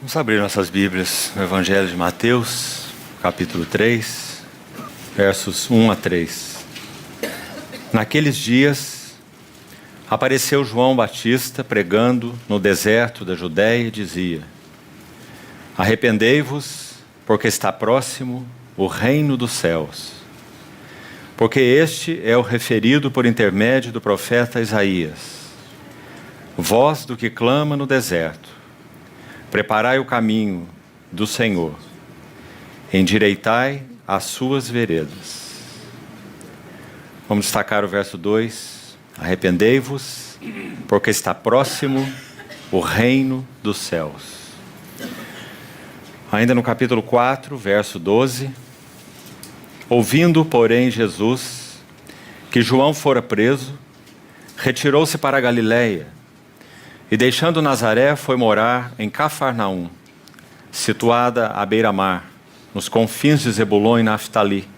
Vamos abrir nossas Bíblias no Evangelho de Mateus, capítulo 3, versos 1 a 3. Naqueles dias, apareceu João Batista pregando no deserto da Judéia e dizia: Arrependei-vos, porque está próximo o reino dos céus. Porque este é o referido por intermédio do profeta Isaías. Voz do que clama no deserto: preparai o caminho do Senhor, endireitai as suas veredas. Vamos destacar o verso 2. Arrependei-vos, porque está próximo o reino dos céus. Ainda no capítulo 4, verso 12. Ouvindo, porém, Jesus que João fora preso, retirou-se para a Galiléia, e deixando Nazaré, foi morar em Cafarnaum, situada à beira-mar, nos confins de Zebulon e Naftali,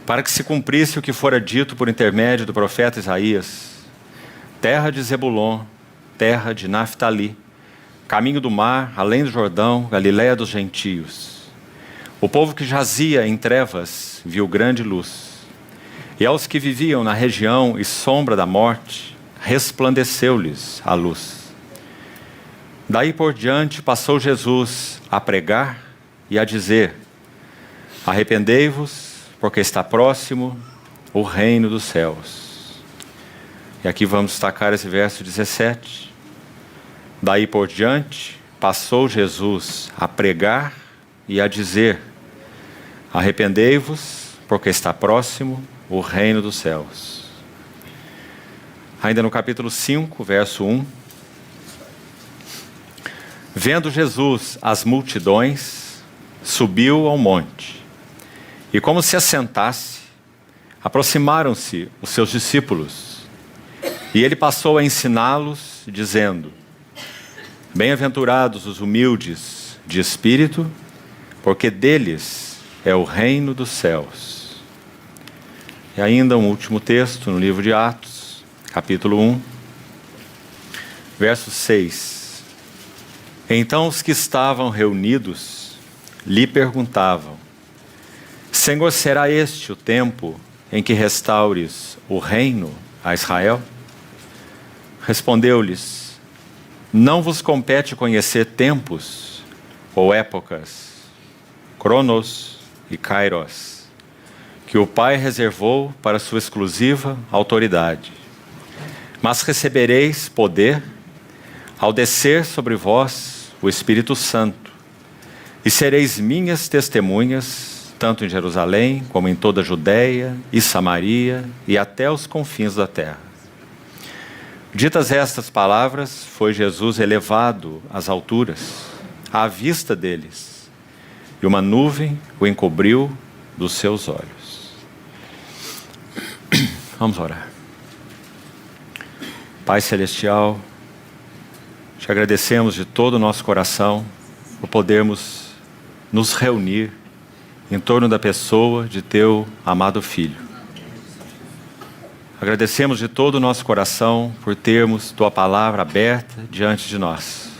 para que se cumprisse o que fora dito por intermédio do profeta Isaías: terra de Zebulon, terra de Naftali, caminho do mar, além do Jordão, Galiléia dos gentios. O povo que jazia em trevas viu grande luz, e aos que viviam na região e sombra da morte, resplandeceu-lhes a luz. Daí por diante passou Jesus a pregar e a dizer: arrependei-vos, porque está próximo o reino dos céus. E aqui vamos destacar esse verso 17. Daí por diante passou Jesus a pregar e a dizer: arrependei-vos, porque está próximo o reino dos céus. Ainda no capítulo 5, verso 1. Vendo Jesus as multidões, subiu ao monte, e como se assentasse, aproximaram-se os seus discípulos, e ele passou a ensiná-los, dizendo: bem-aventurados os humildes de espírito, porque deles é o reino dos céus. E ainda um último texto no livro de Atos, capítulo 1, verso 6. Então os que estavam reunidos lhe perguntavam: Senhor, será este o tempo em que restaures o reino a Israel? Respondeu-lhes: não vos compete conhecer tempos ou épocas, Cronos e Kairos, que o Pai reservou para sua exclusiva autoridade. Mas recebereis poder ao descer sobre vós o Espírito Santo, e sereis minhas testemunhas, tanto em Jerusalém, como em toda a Judéia e Samaria, e até os confins da terra. Ditas estas palavras, foi Jesus elevado às alturas, à vista deles, e uma nuvem o encobriu dos seus olhos. Vamos orar. Pai Celestial, te agradecemos de todo o nosso coração por podermos nos reunir em torno da pessoa de teu amado Filho. Agradecemos de todo o nosso coração por termos tua palavra aberta diante de nós.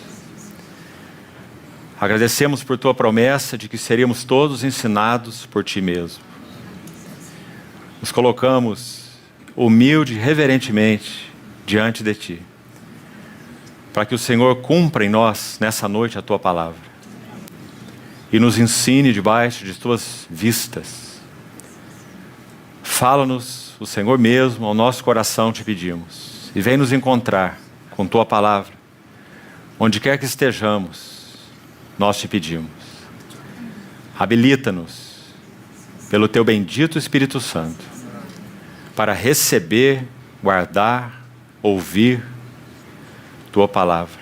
Agradecemos por tua promessa de que seríamos todos ensinados por ti mesmo. Nos colocamos humilde e reverentemente diante de ti, para que o Senhor cumpra em nós, nessa noite, a tua palavra, e nos ensine debaixo de tuas vistas. Fala-nos, o Senhor mesmo, ao nosso coração te pedimos, e vem nos encontrar com tua palavra, onde quer que estejamos, nós te pedimos. Habilita-nos, pelo teu bendito Espírito Santo, para receber, guardar, ouvir tua palavra.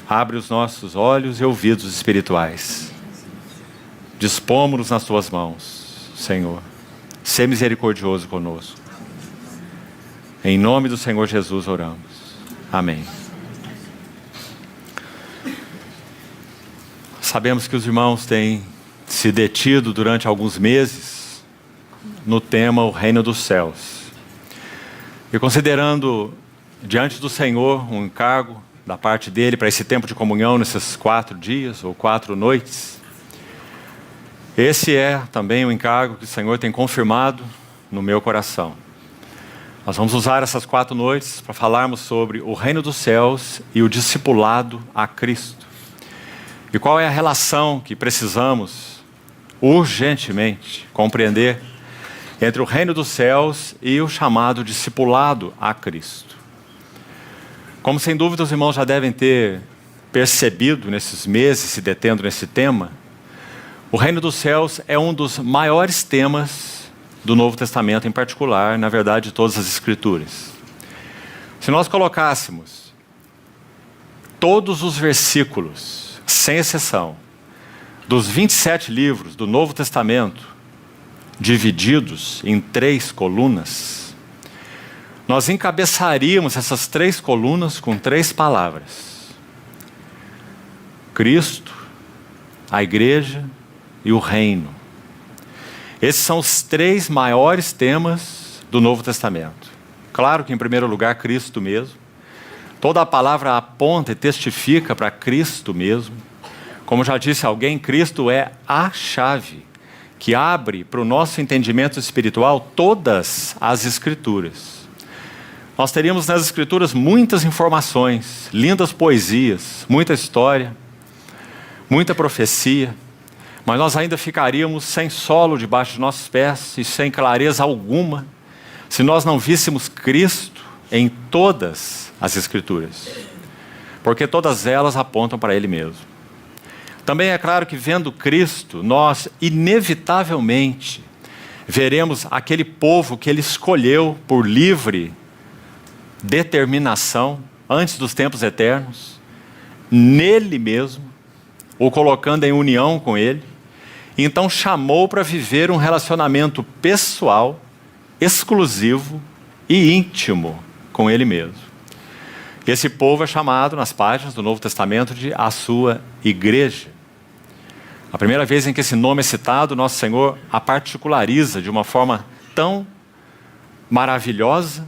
Abre os nossos olhos e ouvidos espirituais. Dispomos-nos nas tuas mãos, Senhor. Sê misericordioso conosco. Em nome do Senhor Jesus oramos. Amém. Sabemos que os irmãos têm se detido durante alguns meses no tema o reino dos céus. E considerando diante do Senhor um encargo da parte dele para esse tempo de comunhão nesses 4 dias ou 4 noites. Esse é também o encargo que o Senhor tem confirmado no meu coração. Nós vamos usar essas 4 noites para falarmos sobre o reino dos céus e o discipulado a Cristo. E qual é a relação que precisamos urgentemente compreender entre o reino dos céus e o chamado discipulado a Cristo. Como sem dúvida os irmãos já devem ter percebido nesses meses se detendo nesse tema, o reino dos céus é um dos maiores temas do Novo Testamento em particular, na verdade de todas as Escrituras. Se nós colocássemos todos os versículos, sem exceção, dos 27 livros do Novo Testamento, divididos em 3 colunas, nós encabeçaríamos essas 3 colunas com 3 palavras: Cristo, a igreja e o reino. Esses são os 3 maiores temas do Novo Testamento. Claro que em primeiro lugar Cristo mesmo. Toda a palavra aponta e testifica para Cristo mesmo. Como já disse alguém, Cristo é a chave que abre para o nosso entendimento espiritual todas as Escrituras. Nós teríamos nas Escrituras muitas informações, lindas poesias, muita história, muita profecia, mas nós ainda ficaríamos sem solo debaixo de nossos pés e sem clareza alguma se nós não víssemos Cristo em todas as Escrituras, porque todas elas apontam para Ele mesmo. Também é claro que vendo Cristo, nós inevitavelmente veremos aquele povo que Ele escolheu por livre determinação, antes dos tempos eternos, nele mesmo, o colocando em união com Ele, e então chamou para viver um relacionamento pessoal, exclusivo e íntimo com Ele mesmo. Esse povo é chamado nas páginas do Novo Testamento de a sua igreja. A primeira vez em que esse nome é citado, nosso Senhor a particulariza de uma forma tão maravilhosa,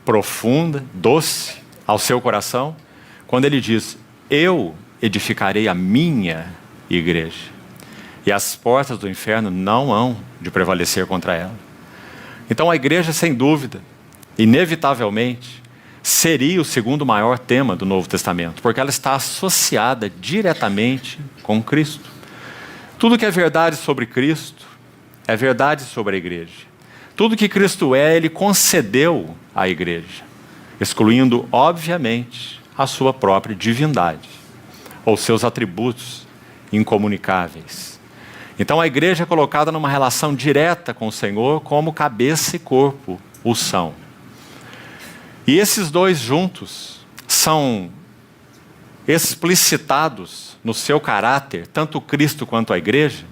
profunda, doce ao seu coração, quando Ele diz: eu edificarei a minha igreja, e as portas do inferno não hão de prevalecer contra ela. Então a igreja, sem dúvida, inevitavelmente, seria o segundo maior tema do Novo Testamento, porque ela está associada diretamente com Cristo. Tudo que é verdade sobre Cristo é verdade sobre a igreja. Tudo que Cristo é, Ele concedeu à igreja, excluindo, obviamente, a sua própria divindade, ou seus atributos incomunicáveis. Então a igreja é colocada numa relação direta com o Senhor, como cabeça e corpo o são. E esses dois juntos são explicitados no seu caráter, tanto Cristo quanto a igreja,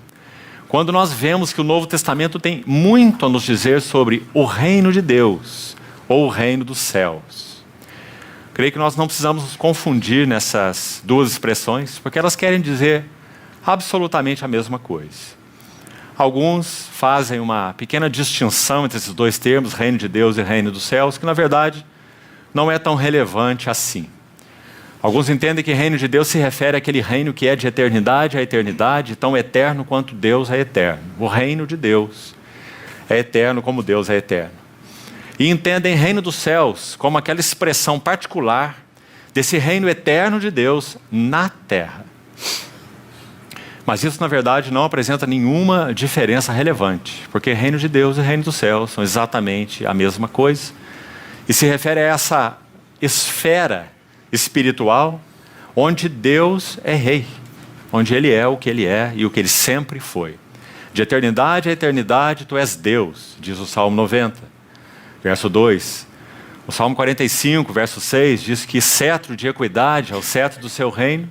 quando nós vemos que o Novo Testamento tem muito a nos dizer sobre o reino de Deus, ou o reino dos céus. Creio que nós não precisamos nos confundir nessas duas expressões, porque elas querem dizer absolutamente a mesma coisa. Alguns fazem uma pequena distinção entre esses dois termos, reino de Deus e reino dos céus, que na verdade não é tão relevante assim. Alguns entendem que reino de Deus se refere àquele reino que é de eternidade a eternidade, tão eterno quanto Deus é eterno. O reino de Deus é eterno como Deus é eterno. E entendem reino dos céus como aquela expressão particular desse reino eterno de Deus na terra. Mas isso, na verdade, não apresenta nenhuma diferença relevante, porque reino de Deus e reino dos céus são exatamente a mesma coisa, e se refere a essa esfera espiritual, onde Deus é rei, onde Ele é o que Ele é e o que Ele sempre foi. De eternidade a eternidade, Tu és Deus, diz o Salmo 90, verso 2. O Salmo 45, verso 6, diz que cetro de equidade é o cetro do Seu reino,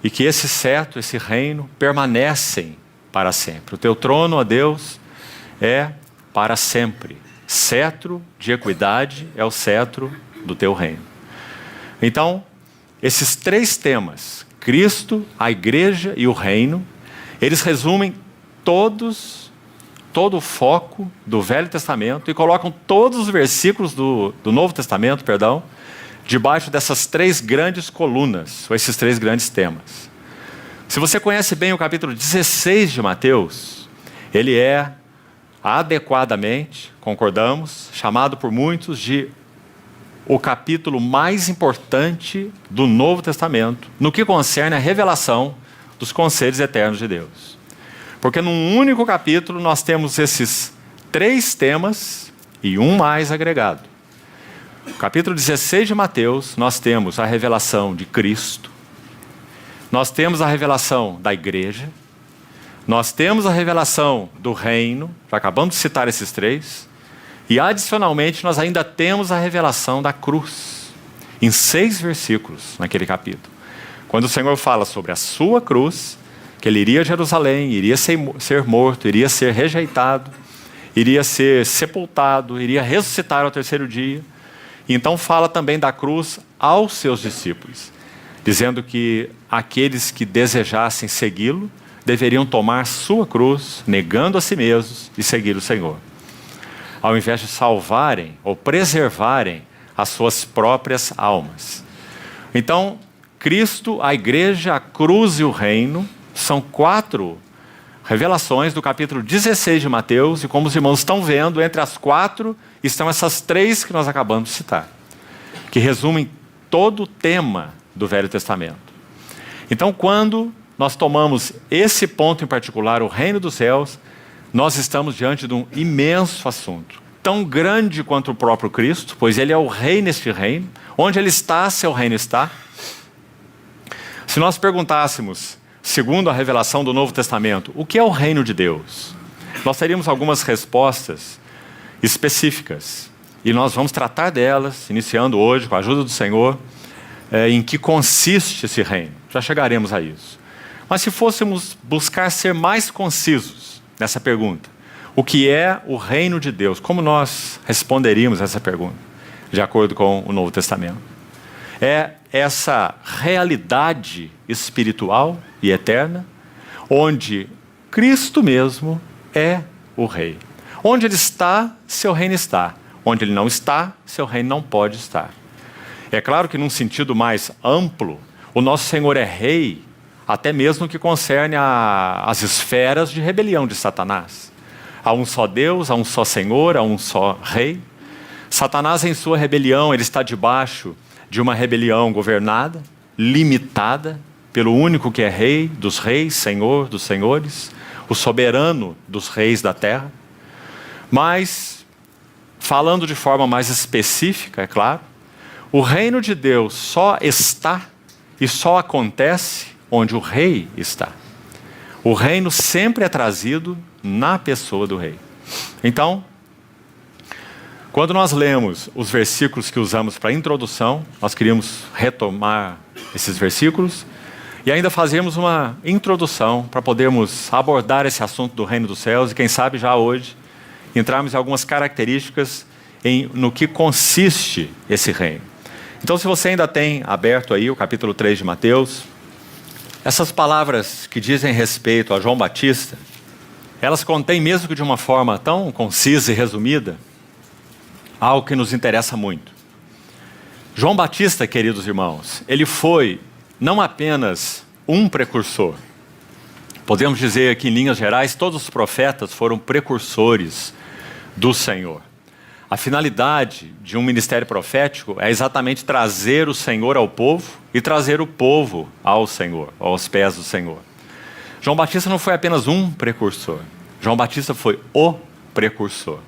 e que esse cetro, esse reino, permanecem para sempre. O Teu trono, ó Deus, é para sempre. Cetro de equidade é o cetro do Teu reino. Então, esses 3 temas, Cristo, a igreja e o reino, eles resumem todo o foco do Velho Testamento e colocam todos os versículos do Novo Testamento, debaixo dessas três grandes colunas, ou esses três grandes temas. Se você conhece bem o capítulo 16 de Mateus, ele é adequadamente, concordamos, chamado por muitos de o capítulo mais importante do Novo Testamento, no que concerne a revelação dos conselhos eternos de Deus. Porque num único capítulo nós temos esses três temas e um mais agregado. No capítulo 16 de Mateus, nós temos a revelação de Cristo, nós temos a revelação da igreja, nós temos a revelação do reino, já acabamos de citar esses três, e adicionalmente nós ainda temos a revelação da cruz, em 6 versículos naquele capítulo. Quando o Senhor fala sobre a sua cruz, que ele iria a Jerusalém, iria ser morto, iria ser rejeitado, iria ser sepultado, iria ressuscitar ao terceiro dia. E então fala também da cruz aos seus discípulos, dizendo que aqueles que desejassem segui-lo deveriam tomar sua cruz, negando a si mesmos e seguir o Senhor, ao invés de salvarem ou preservarem as suas próprias almas. Então, Cristo, a igreja, a cruz e o reino são 4 revelações do capítulo 16 de Mateus, e como os irmãos estão vendo, entre as 4 estão essas 3 que nós acabamos de citar, que resumem todo o tema do Velho Testamento. Então, quando nós tomamos esse ponto em particular, o reino dos céus, nós estamos diante de um imenso assunto, tão grande quanto o próprio Cristo, pois ele é o rei neste reino. Onde ele está, seu reino está. Se nós perguntássemos, segundo a revelação do Novo Testamento, o que é o reino de Deus? Nós teríamos algumas respostas específicas, e nós vamos tratar delas, iniciando hoje, com a ajuda do Senhor, em que consiste esse reino. Já chegaremos a isso. Mas se fôssemos buscar ser mais concisos nessa pergunta, o que é o reino de Deus? Como nós responderíamos essa pergunta, de acordo com o Novo Testamento? É essa realidade espiritual e eterna, onde Cristo mesmo é o Rei. Onde Ele está, seu reino está. Onde Ele não está, seu reino não pode estar. É claro que num sentido mais amplo, o nosso Senhor é Rei, até mesmo no que concerne às esferas de rebelião de Satanás. Há um só Deus, há um só Senhor, há um só Rei. Satanás, em sua rebelião, ele está debaixo de uma rebelião governada, limitada, pelo único que é Rei dos reis, Senhor dos senhores, o soberano dos reis da terra. Mas, falando de forma mais específica, é claro, o reino de Deus só está e só acontece onde o rei está. O reino sempre é trazido na pessoa do rei. Então, quando nós lemos os versículos que usamos para a introdução, nós queríamos retomar esses versículos e ainda fazermos uma introdução para podermos abordar esse assunto do reino dos céus e quem sabe já hoje entrarmos em algumas características no que consiste esse reino. Então, se você ainda tem aberto aí o capítulo 3 de Mateus, essas palavras que dizem respeito a João Batista, elas contêm, mesmo que de uma forma tão concisa e resumida, algo que nos interessa muito. João Batista, queridos irmãos, ele foi não apenas um precursor. Podemos dizer que, em linhas gerais, todos os profetas foram precursores do Senhor. A finalidade de um ministério profético é exatamente trazer o Senhor ao povo e trazer o povo ao Senhor, aos pés do Senhor. João Batista não foi apenas um precursor. João Batista foi o precursor.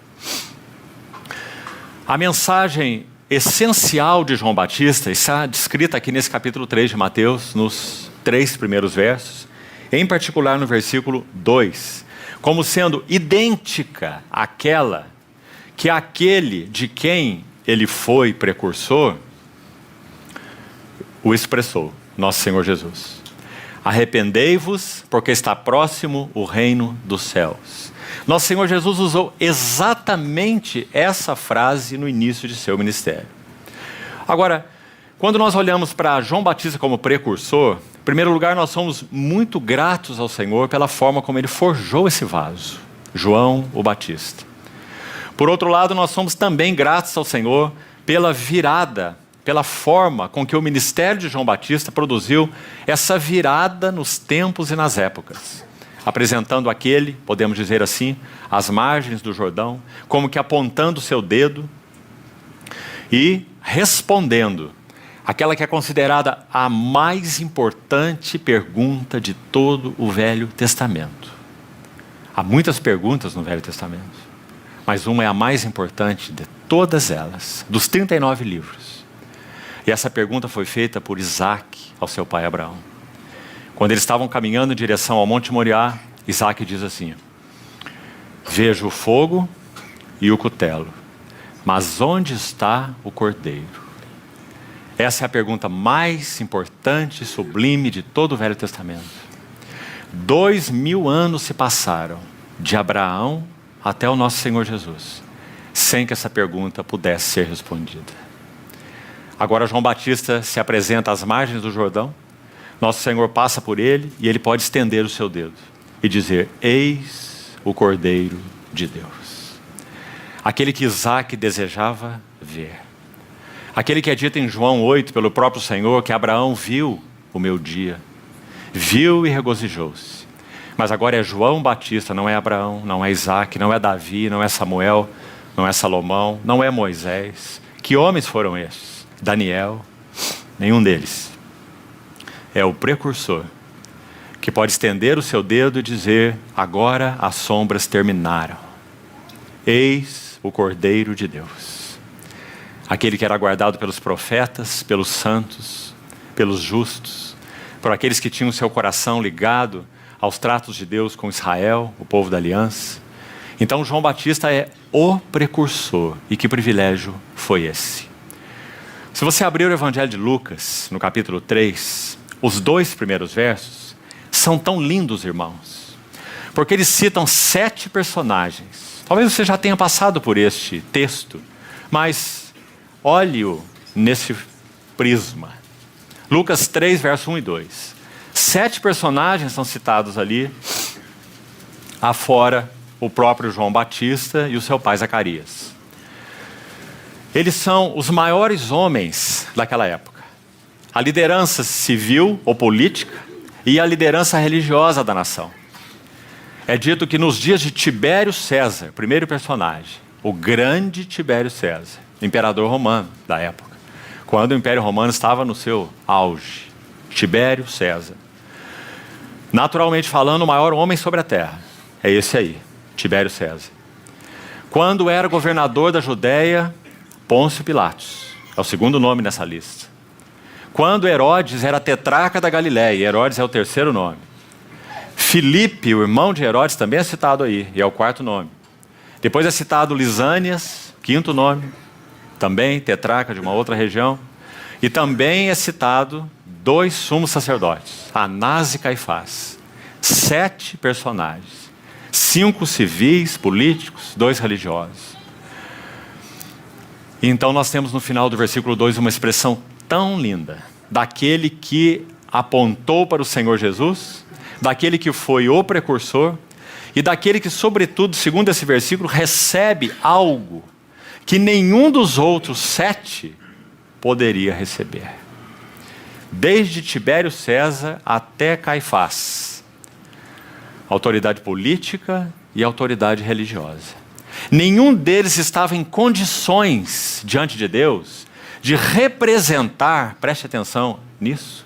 A mensagem essencial de João Batista está descrita aqui nesse capítulo 3 de Mateus, nos 3 primeiros versos, em particular no versículo 2, como sendo idêntica àquela que aquele de quem ele foi precursor o expressou, nosso Senhor Jesus. Arrependei-vos, porque está próximo o reino dos céus. Nosso Senhor Jesus usou exatamente essa frase no início de seu ministério. Agora, quando nós olhamos para João Batista como precursor, em primeiro lugar, nós somos muito gratos ao Senhor pela forma como ele forjou esse vaso, João o Batista. Por outro lado, nós somos também gratos ao Senhor pela virada pela forma com que o ministério de João Batista produziu essa virada nos tempos e nas épocas, apresentando aquele, podemos dizer assim, às margens do Jordão, como que apontando o seu dedo e respondendo aquela que é considerada a mais importante pergunta de todo o Velho Testamento. Há muitas perguntas no Velho Testamento, mas uma é a mais importante de todas elas, dos 39 livros. E essa pergunta foi feita por Isaac ao seu pai Abraão. Quando eles estavam caminhando em direção ao Monte Moriá, Isaac diz assim: vejo o fogo e o cutelo, mas onde está o cordeiro? Essa é a pergunta mais importante e sublime de todo o Velho Testamento. 2000 anos se passaram, de Abraão até o nosso Senhor Jesus, sem que essa pergunta pudesse ser respondida. Agora João Batista se apresenta às margens do Jordão, nosso Senhor passa por ele e ele pode estender o seu dedo e dizer: eis o Cordeiro de Deus. Aquele que Isaac desejava ver. Aquele que é dito em João 8 pelo próprio Senhor, que Abraão viu o meu dia, viu e regozijou-se. Mas agora é João Batista, não é Abraão, não é Isaac, não é Davi, não é Samuel, não é Salomão, não é Moisés. Que homens foram estes? Daniel, nenhum deles. É o precursor, que pode estender o seu dedo e dizer: agora as sombras terminaram. Eis o Cordeiro de Deus. Aquele que era guardado pelos profetas, pelos santos, pelos justos, por aqueles que tinham seu coração ligado aos tratos de Deus com Israel, o povo da aliança. Então João Batista é o precursor. E que privilégio foi esse? Se você abrir o Evangelho de Lucas, no capítulo 3, os 2 primeiros versos são tão lindos, irmãos, porque eles citam 7 personagens. Talvez você já tenha passado por este texto, mas olhe-o nesse prisma. Lucas 3, verso 1 e 2. 7 personagens são citados ali, afora o próprio João Batista e o seu pai Zacarias. Eles são os maiores homens daquela época. A liderança civil ou política e a liderança religiosa da nação. É dito que nos dias de Tibério César, primeiro personagem, o grande Tibério César, imperador romano da época, quando o Império Romano estava no seu auge, Tibério César. Naturalmente falando, o maior homem sobre a terra é esse aí, Tibério César. Quando era governador da Judéia, Pôncio Pilatos, é o segundo nome nessa lista. Quando Herodes era tetrarca da Galileia, Herodes é o terceiro nome. Filipe, o irmão de Herodes, também é citado aí, e é o quarto nome. Depois é citado Lisânias, quinto nome, também tetrarca de uma outra região. E também é citado 2 sumos sacerdotes, Anás e Caifás. 7 personagens, 5 civis, políticos, 2 religiosos. E então nós temos no final do versículo 2 uma expressão tão linda, daquele que apontou para o Senhor Jesus, daquele que foi o precursor, e daquele que, sobretudo, segundo esse versículo, recebe algo que nenhum dos outros 7 poderia receber. Desde Tibério César até Caifás. Autoridade política e autoridade religiosa. Nenhum deles estava em condições, diante de Deus, de representar, preste atenção nisso,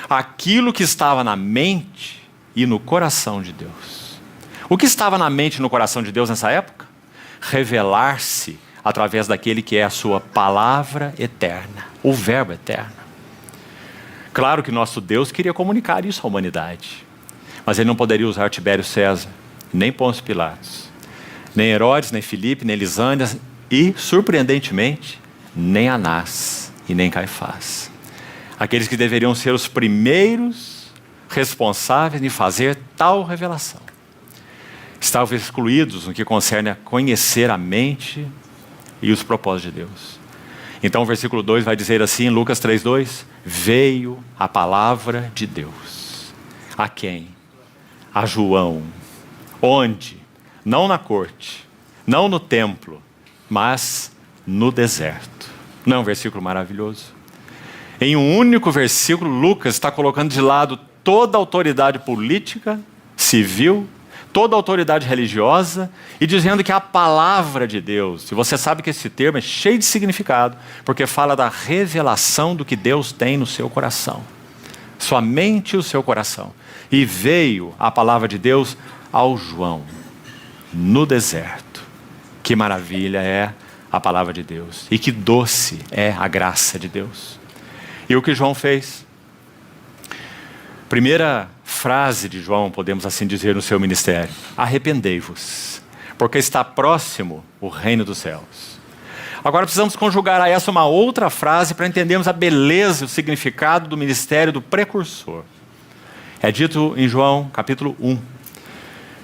aquilo que estava na mente e no coração de Deus. O que estava na mente e no coração de Deus nessa época? Revelar-se através daquele que é a sua palavra eterna, o verbo eterno. Claro que nosso Deus queria comunicar isso à humanidade, mas ele não poderia usar Tibério César, nem Pôncio Pilatos, nem Herodes, nem Filipe, nem Lisânias e, surpreendentemente, nem Anás e nem Caifás. Aqueles que deveriam ser os primeiros responsáveis de fazer tal revelação. Estavam excluídos no que concerne a conhecer a mente e os propósitos de Deus. Então o versículo 2 vai dizer assim, Lucas 3:2, veio a palavra de Deus. A quem? A João. Onde? Não na corte, não no templo, mas no deserto. Não é um versículo maravilhoso? Em um único versículo, Lucas está colocando de lado toda a autoridade política, civil, toda a autoridade religiosa e dizendo que a palavra de Deus, e você sabe que esse termo é cheio de significado, porque fala da revelação do que Deus tem no seu coração, somente o seu coração. E veio a palavra de Deus ao João, no deserto. Que maravilha é a palavra de Deus, e que doce é a graça de Deus. E o que João fez? Primeira frase de João, podemos assim dizer, no seu ministério: arrependei-vos, porque está próximo o reino dos céus. Agora precisamos conjugar a essa uma outra frase para entendermos a beleza e o significado do ministério do precursor. É dito em João capítulo 1,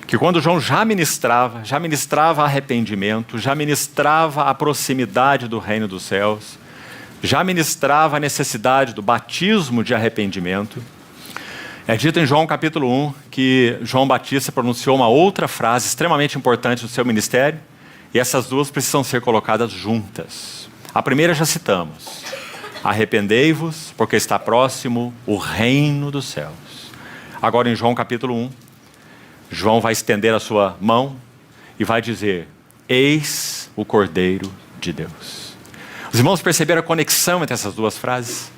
que quando João já ministrava arrependimento, já ministrava a proximidade do reino dos céus, já ministrava a necessidade do batismo de arrependimento. É dito em João capítulo 1 que João Batista pronunciou uma outra frase extremamente importante no seu ministério, e essas duas precisam ser colocadas juntas. A primeira já citamos: arrependei-vos, porque está próximo o reino dos céus. Agora em João capítulo 1, João vai estender a sua mão e vai dizer: eis o Cordeiro de Deus. Os irmãos perceberam a conexão entre essas duas frases?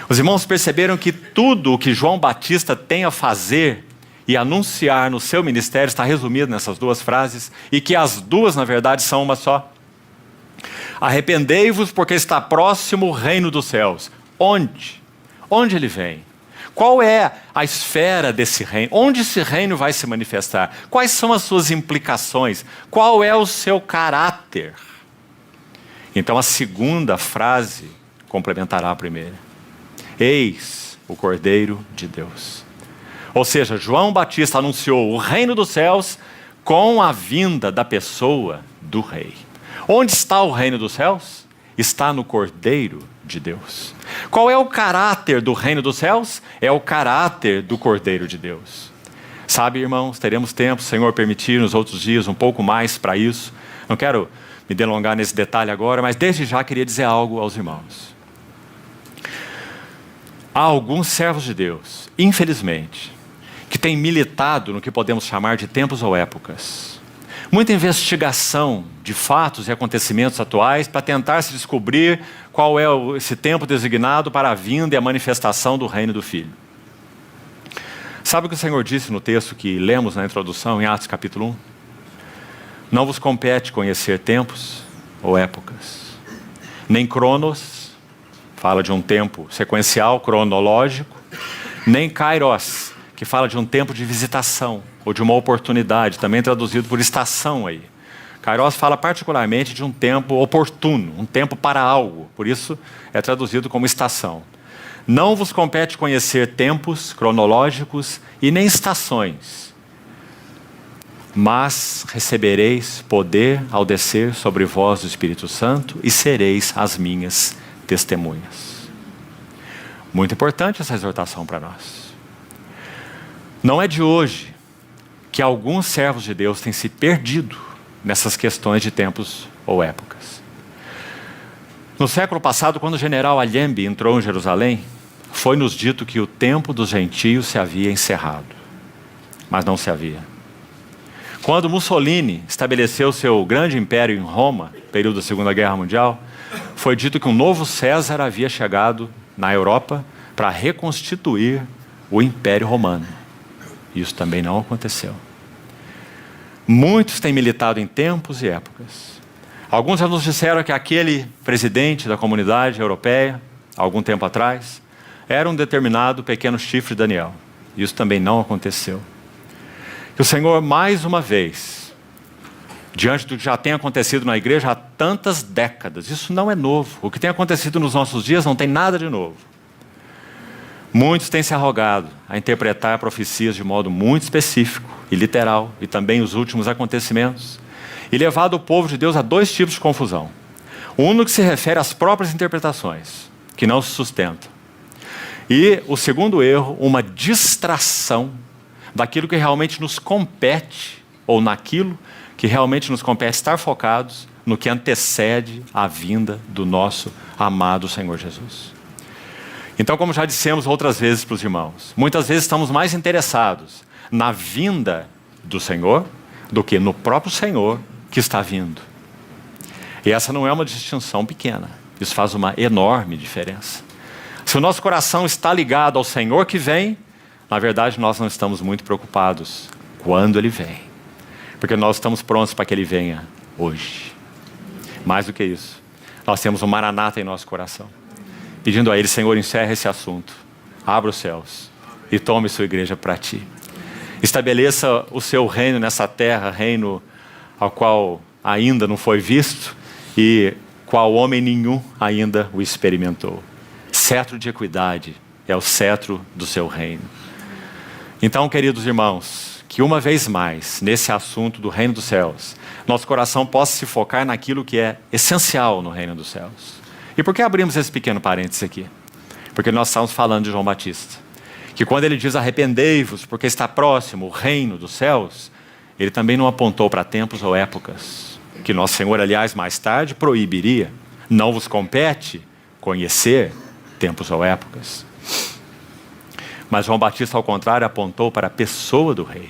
Os irmãos perceberam que tudo o que João Batista tem a fazer e anunciar no seu ministério está resumido nessas duas frases, e que as duas, na verdade, são uma só. Arrependei-vos, porque está próximo o reino dos céus. Onde? Onde ele vem? Qual é a esfera desse reino? Onde esse reino vai se manifestar? Quais são as suas implicações? Qual é o seu caráter? Então a segunda frase complementará a primeira: eis o Cordeiro de Deus. Ou seja, João Batista anunciou o reino dos céus com a vinda da pessoa do rei. Onde está o reino dos céus? Está no Cordeiro de Deus. Qual é o caráter do reino dos céus? É o caráter do Cordeiro de Deus. Sabe, irmãos, teremos tempo, Senhor permitir, nos outros dias, um pouco mais para isso. Não quero me delongar nesse detalhe agora, mas desde já queria dizer algo aos irmãos. Há alguns servos de Deus, infelizmente, que têm militado no que podemos chamar de tempos ou épocas. Muita investigação de fatos e acontecimentos atuais para tentar se descobrir qual é esse tempo designado para a vinda e a manifestação do reino do Filho. Sabe o que o Senhor disse no texto que lemos na introdução, em Atos capítulo 1? Não vos compete conhecer tempos ou épocas, nem cronos, fala de um tempo sequencial, cronológico, nem kairos, que fala de um tempo de visitação, ou de uma oportunidade, também traduzido por estação aí. Kairos fala particularmente de um tempo oportuno, um tempo para algo, por isso é traduzido como estação. Não vos compete conhecer tempos cronológicos e nem estações, mas recebereis poder ao descer sobre vós o Espírito Santo e sereis as minhas testemunhas. Muito importante essa exortação para nós. Não é de hoje que alguns servos de Deus têm se perdido nessas questões de tempos ou épocas. No século passado, quando o general Allende entrou em Jerusalém, foi-nos dito que o tempo dos gentios se havia encerrado, mas não se havia. Quando Mussolini estabeleceu seu grande império em Roma, período da Segunda Guerra Mundial, foi dito que um novo César havia chegado na Europa para reconstituir o Império Romano. Isso também não aconteceu. Muitos têm militado em tempos e épocas. Alguns já nos disseram que aquele presidente da comunidade europeia, algum tempo atrás, era um determinado pequeno chifre de Daniel. Isso também não aconteceu. Que o Senhor, mais uma vez, diante do que já tem acontecido na igreja há tantas décadas, isso não é novo. O que tem acontecido nos nossos dias não tem nada de novo. Muitos têm se arrogado a interpretar profecias de modo muito específico e literal, e também os últimos acontecimentos, e levado o povo de Deus a dois tipos de confusão. Um no que se refere às próprias interpretações, que não se sustentam. E o segundo erro, uma distração daquilo que realmente nos compete, ou naquilo que realmente nos compete estar focados no que antecede a vinda do nosso amado Senhor Jesus. Então, como já dissemos outras vezes para os irmãos, muitas vezes estamos mais interessados na vinda do Senhor do que no próprio Senhor que está vindo. E essa não é uma distinção pequena. Isso faz uma enorme diferença. Se o nosso coração está ligado ao Senhor que vem, na verdade nós não estamos muito preocupados quando Ele vem. Porque nós estamos prontos para que Ele venha hoje. Mais do que isso, nós temos um maranata em nosso coração. Pedindo a Ele, Senhor, encerra esse assunto. Abra os céus e tome sua igreja para Ti. Estabeleça o seu reino nessa terra, reino ao qual ainda não foi visto e qual homem nenhum ainda o experimentou. Cetro de equidade é o cetro do seu reino. Então, queridos irmãos, que uma vez mais, nesse assunto do reino dos céus, nosso coração possa se focar naquilo que é essencial no reino dos céus. E por que abrimos esse pequeno parênteses aqui? Porque nós estamos falando de João Batista. Que quando ele diz arrependei-vos, porque está próximo o reino dos céus, ele também não apontou para tempos ou épocas. Que nosso Senhor, aliás, mais tarde proibiria. Não vos compete conhecer tempos ou épocas. Mas João Batista, ao contrário, apontou para a pessoa do rei.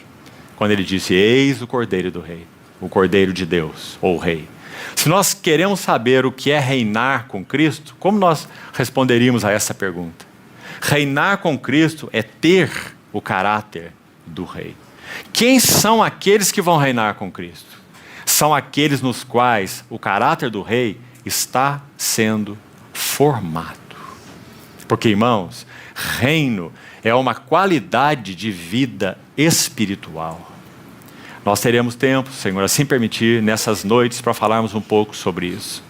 Quando ele disse, eis o Cordeiro do Rei, o Cordeiro de Deus, ou o Rei. Se nós queremos saber o que é reinar com Cristo, como nós responderíamos a essa pergunta? Reinar com Cristo é ter o caráter do Rei. Quem são aqueles que vão reinar com Cristo? São aqueles nos quais o caráter do Rei está sendo formado. Porque, irmãos, reino é uma qualidade de vida espiritual. Nós teremos tempo, Senhor, assim permitir, nessas noites, para falarmos um pouco sobre isso.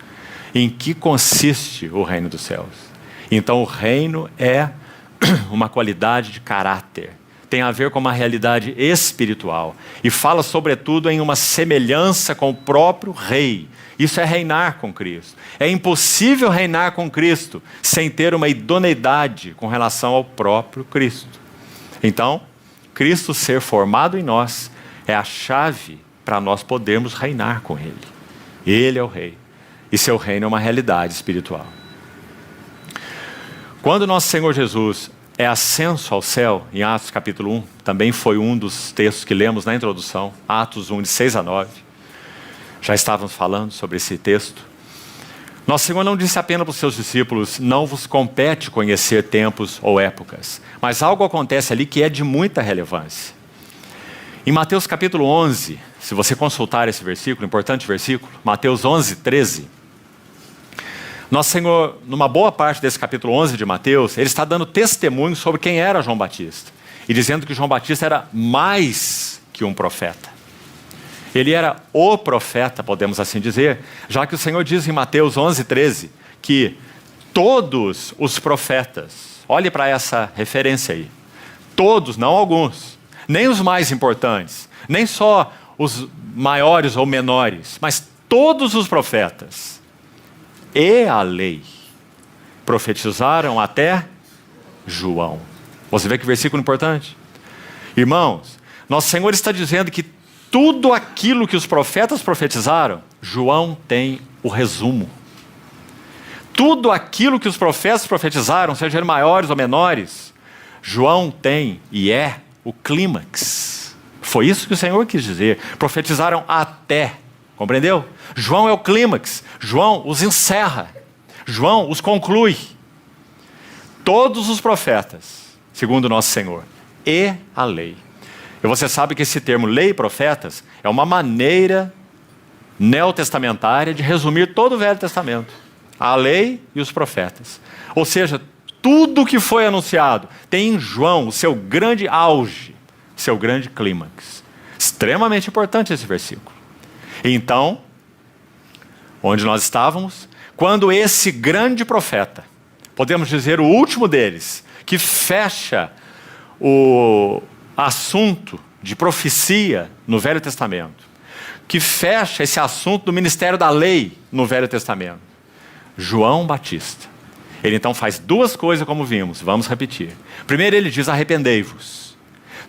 Em que consiste o reino dos céus? Então, o reino é uma qualidade de caráter. Tem a ver com uma realidade espiritual. E fala, sobretudo, em uma semelhança com o próprio rei. Isso é reinar com Cristo. É impossível reinar com Cristo sem ter uma idoneidade com relação ao próprio Cristo. Então, Cristo ser formado em nós é a chave para nós podermos reinar com Ele. Ele é o Rei. E seu reino é uma realidade espiritual. Quando nosso Senhor Jesus é ascenso ao céu, em Atos capítulo 1, também foi um dos textos que lemos na introdução, Atos 1, de 6 a 9. Já estávamos falando sobre esse texto. Nosso Senhor não disse apenas para os seus discípulos, não vos compete conhecer tempos ou épocas, mas algo acontece ali que é de muita relevância. Em Mateus capítulo 11, se você consultar esse versículo, importante versículo, Mateus 11, 13, nosso Senhor, numa boa parte desse capítulo 11 de Mateus, ele está dando testemunho sobre quem era João Batista, e dizendo que João Batista era mais que um profeta. Ele era o profeta, podemos assim dizer, já que o Senhor diz em Mateus 11, 13, que todos os profetas, olhe para essa referência aí, todos, não alguns, nem os mais importantes, nem só os maiores ou menores, mas todos os profetas e a lei profetizaram até João. Você vê que versículo importante? Irmãos, nosso Senhor está dizendo que tudo aquilo que os profetas profetizaram, João tem o resumo. Tudo aquilo que os profetas profetizaram, sejam maiores ou menores, João tem e é o clímax. Foi isso que o Senhor quis dizer. Profetizaram até. Compreendeu? João é o clímax. João os encerra. João os conclui. Todos os profetas, segundo o nosso Senhor, e a lei. E você sabe que esse termo lei e profetas é uma maneira neotestamentária de resumir todo o Velho Testamento. A lei e os profetas. Ou seja, tudo que foi anunciado tem em João o seu grande auge, seu grande clímax. Extremamente importante esse versículo. Então, onde nós estávamos, quando esse grande profeta, podemos dizer o último deles, que fecha o assunto de profecia no Velho Testamento, que fecha esse assunto do ministério da lei no Velho Testamento, João Batista. Ele então faz duas coisas como vimos, vamos repetir. Primeiro ele diz, arrependei-vos.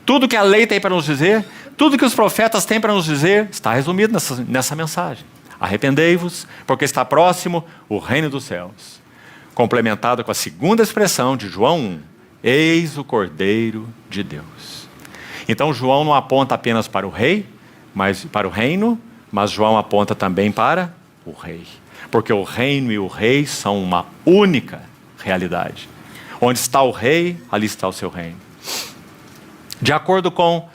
Tudo que a lei tem para nos dizer, tudo que os profetas têm para nos dizer, está resumido nessa mensagem. Arrependei-vos, porque está próximo o reino dos céus. complementada com a segunda expressão de João 1. Eis o Cordeiro de Deus. Então João não aponta apenas para o rei, mas para o reino, mas João aponta também para o rei. Porque o reino e o rei são uma única realidade. Onde está o rei, ali está o seu reino. De acordo com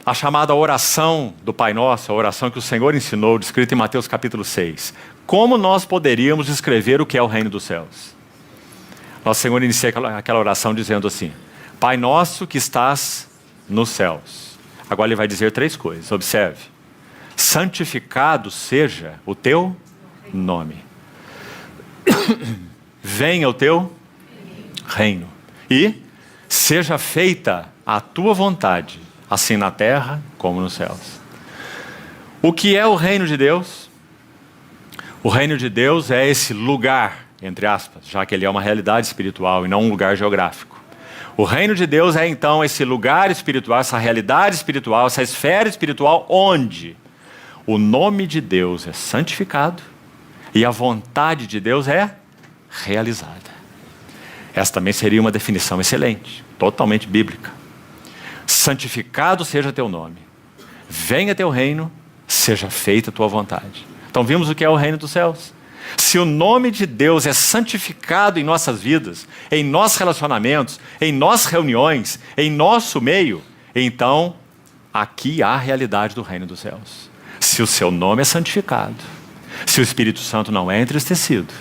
a chamada oração do Pai Nosso, a oração que o Senhor ensinou, descrita em Mateus capítulo 6. Como nós poderíamos descrever o que é o reino dos céus? Nosso Senhor inicia aquela oração dizendo assim: Pai Nosso que estás nos céus. Agora ele vai dizer 3 coisas, observe. Santificado seja o teu nome. Venha o teu reino. E seja feita a tua vontade, assim na terra como nos céus. O que é o reino de Deus? O reino de Deus é esse lugar, entre aspas, já que ele é uma realidade espiritual e não um lugar geográfico. O reino de Deus é então esse lugar espiritual, essa realidade espiritual, essa esfera espiritual onde o nome de Deus é santificado e a vontade de Deus é realizada. Essa também seria uma definição excelente, totalmente bíblica. Santificado seja teu nome, venha teu reino, seja feita a tua vontade. Então vimos o que é o reino dos céus. Se o nome de Deus é santificado em nossas vidas, em nossos relacionamentos, em nossas reuniões, em nosso meio, então aqui há a realidade do reino dos céus. Se o seu nome é santificado, se o Espírito Santo não é entristecido,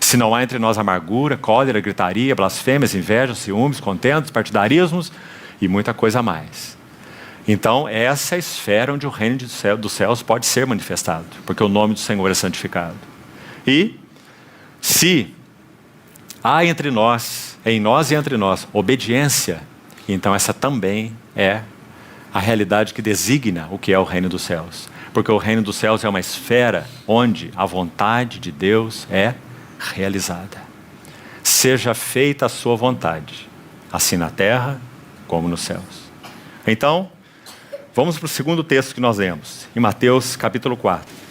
se não há entre nós amargura, cólera, gritaria, blasfêmias, invejas, ciúmes, contendas, partidarismos e muita coisa a mais. Então essa é a esfera onde o reino dos céus pode ser manifestado, porque o nome do Senhor é santificado. E se há entre nós, em nós e entre nós, obediência, então essa também é a realidade que designa o que é o reino dos céus. Porque o reino dos céus é uma esfera onde a vontade de Deus é realizada. Seja feita a sua vontade, assim na terra como nos céus. Então, vamos para o segundo texto que nós lemos, em Mateus capítulo 4.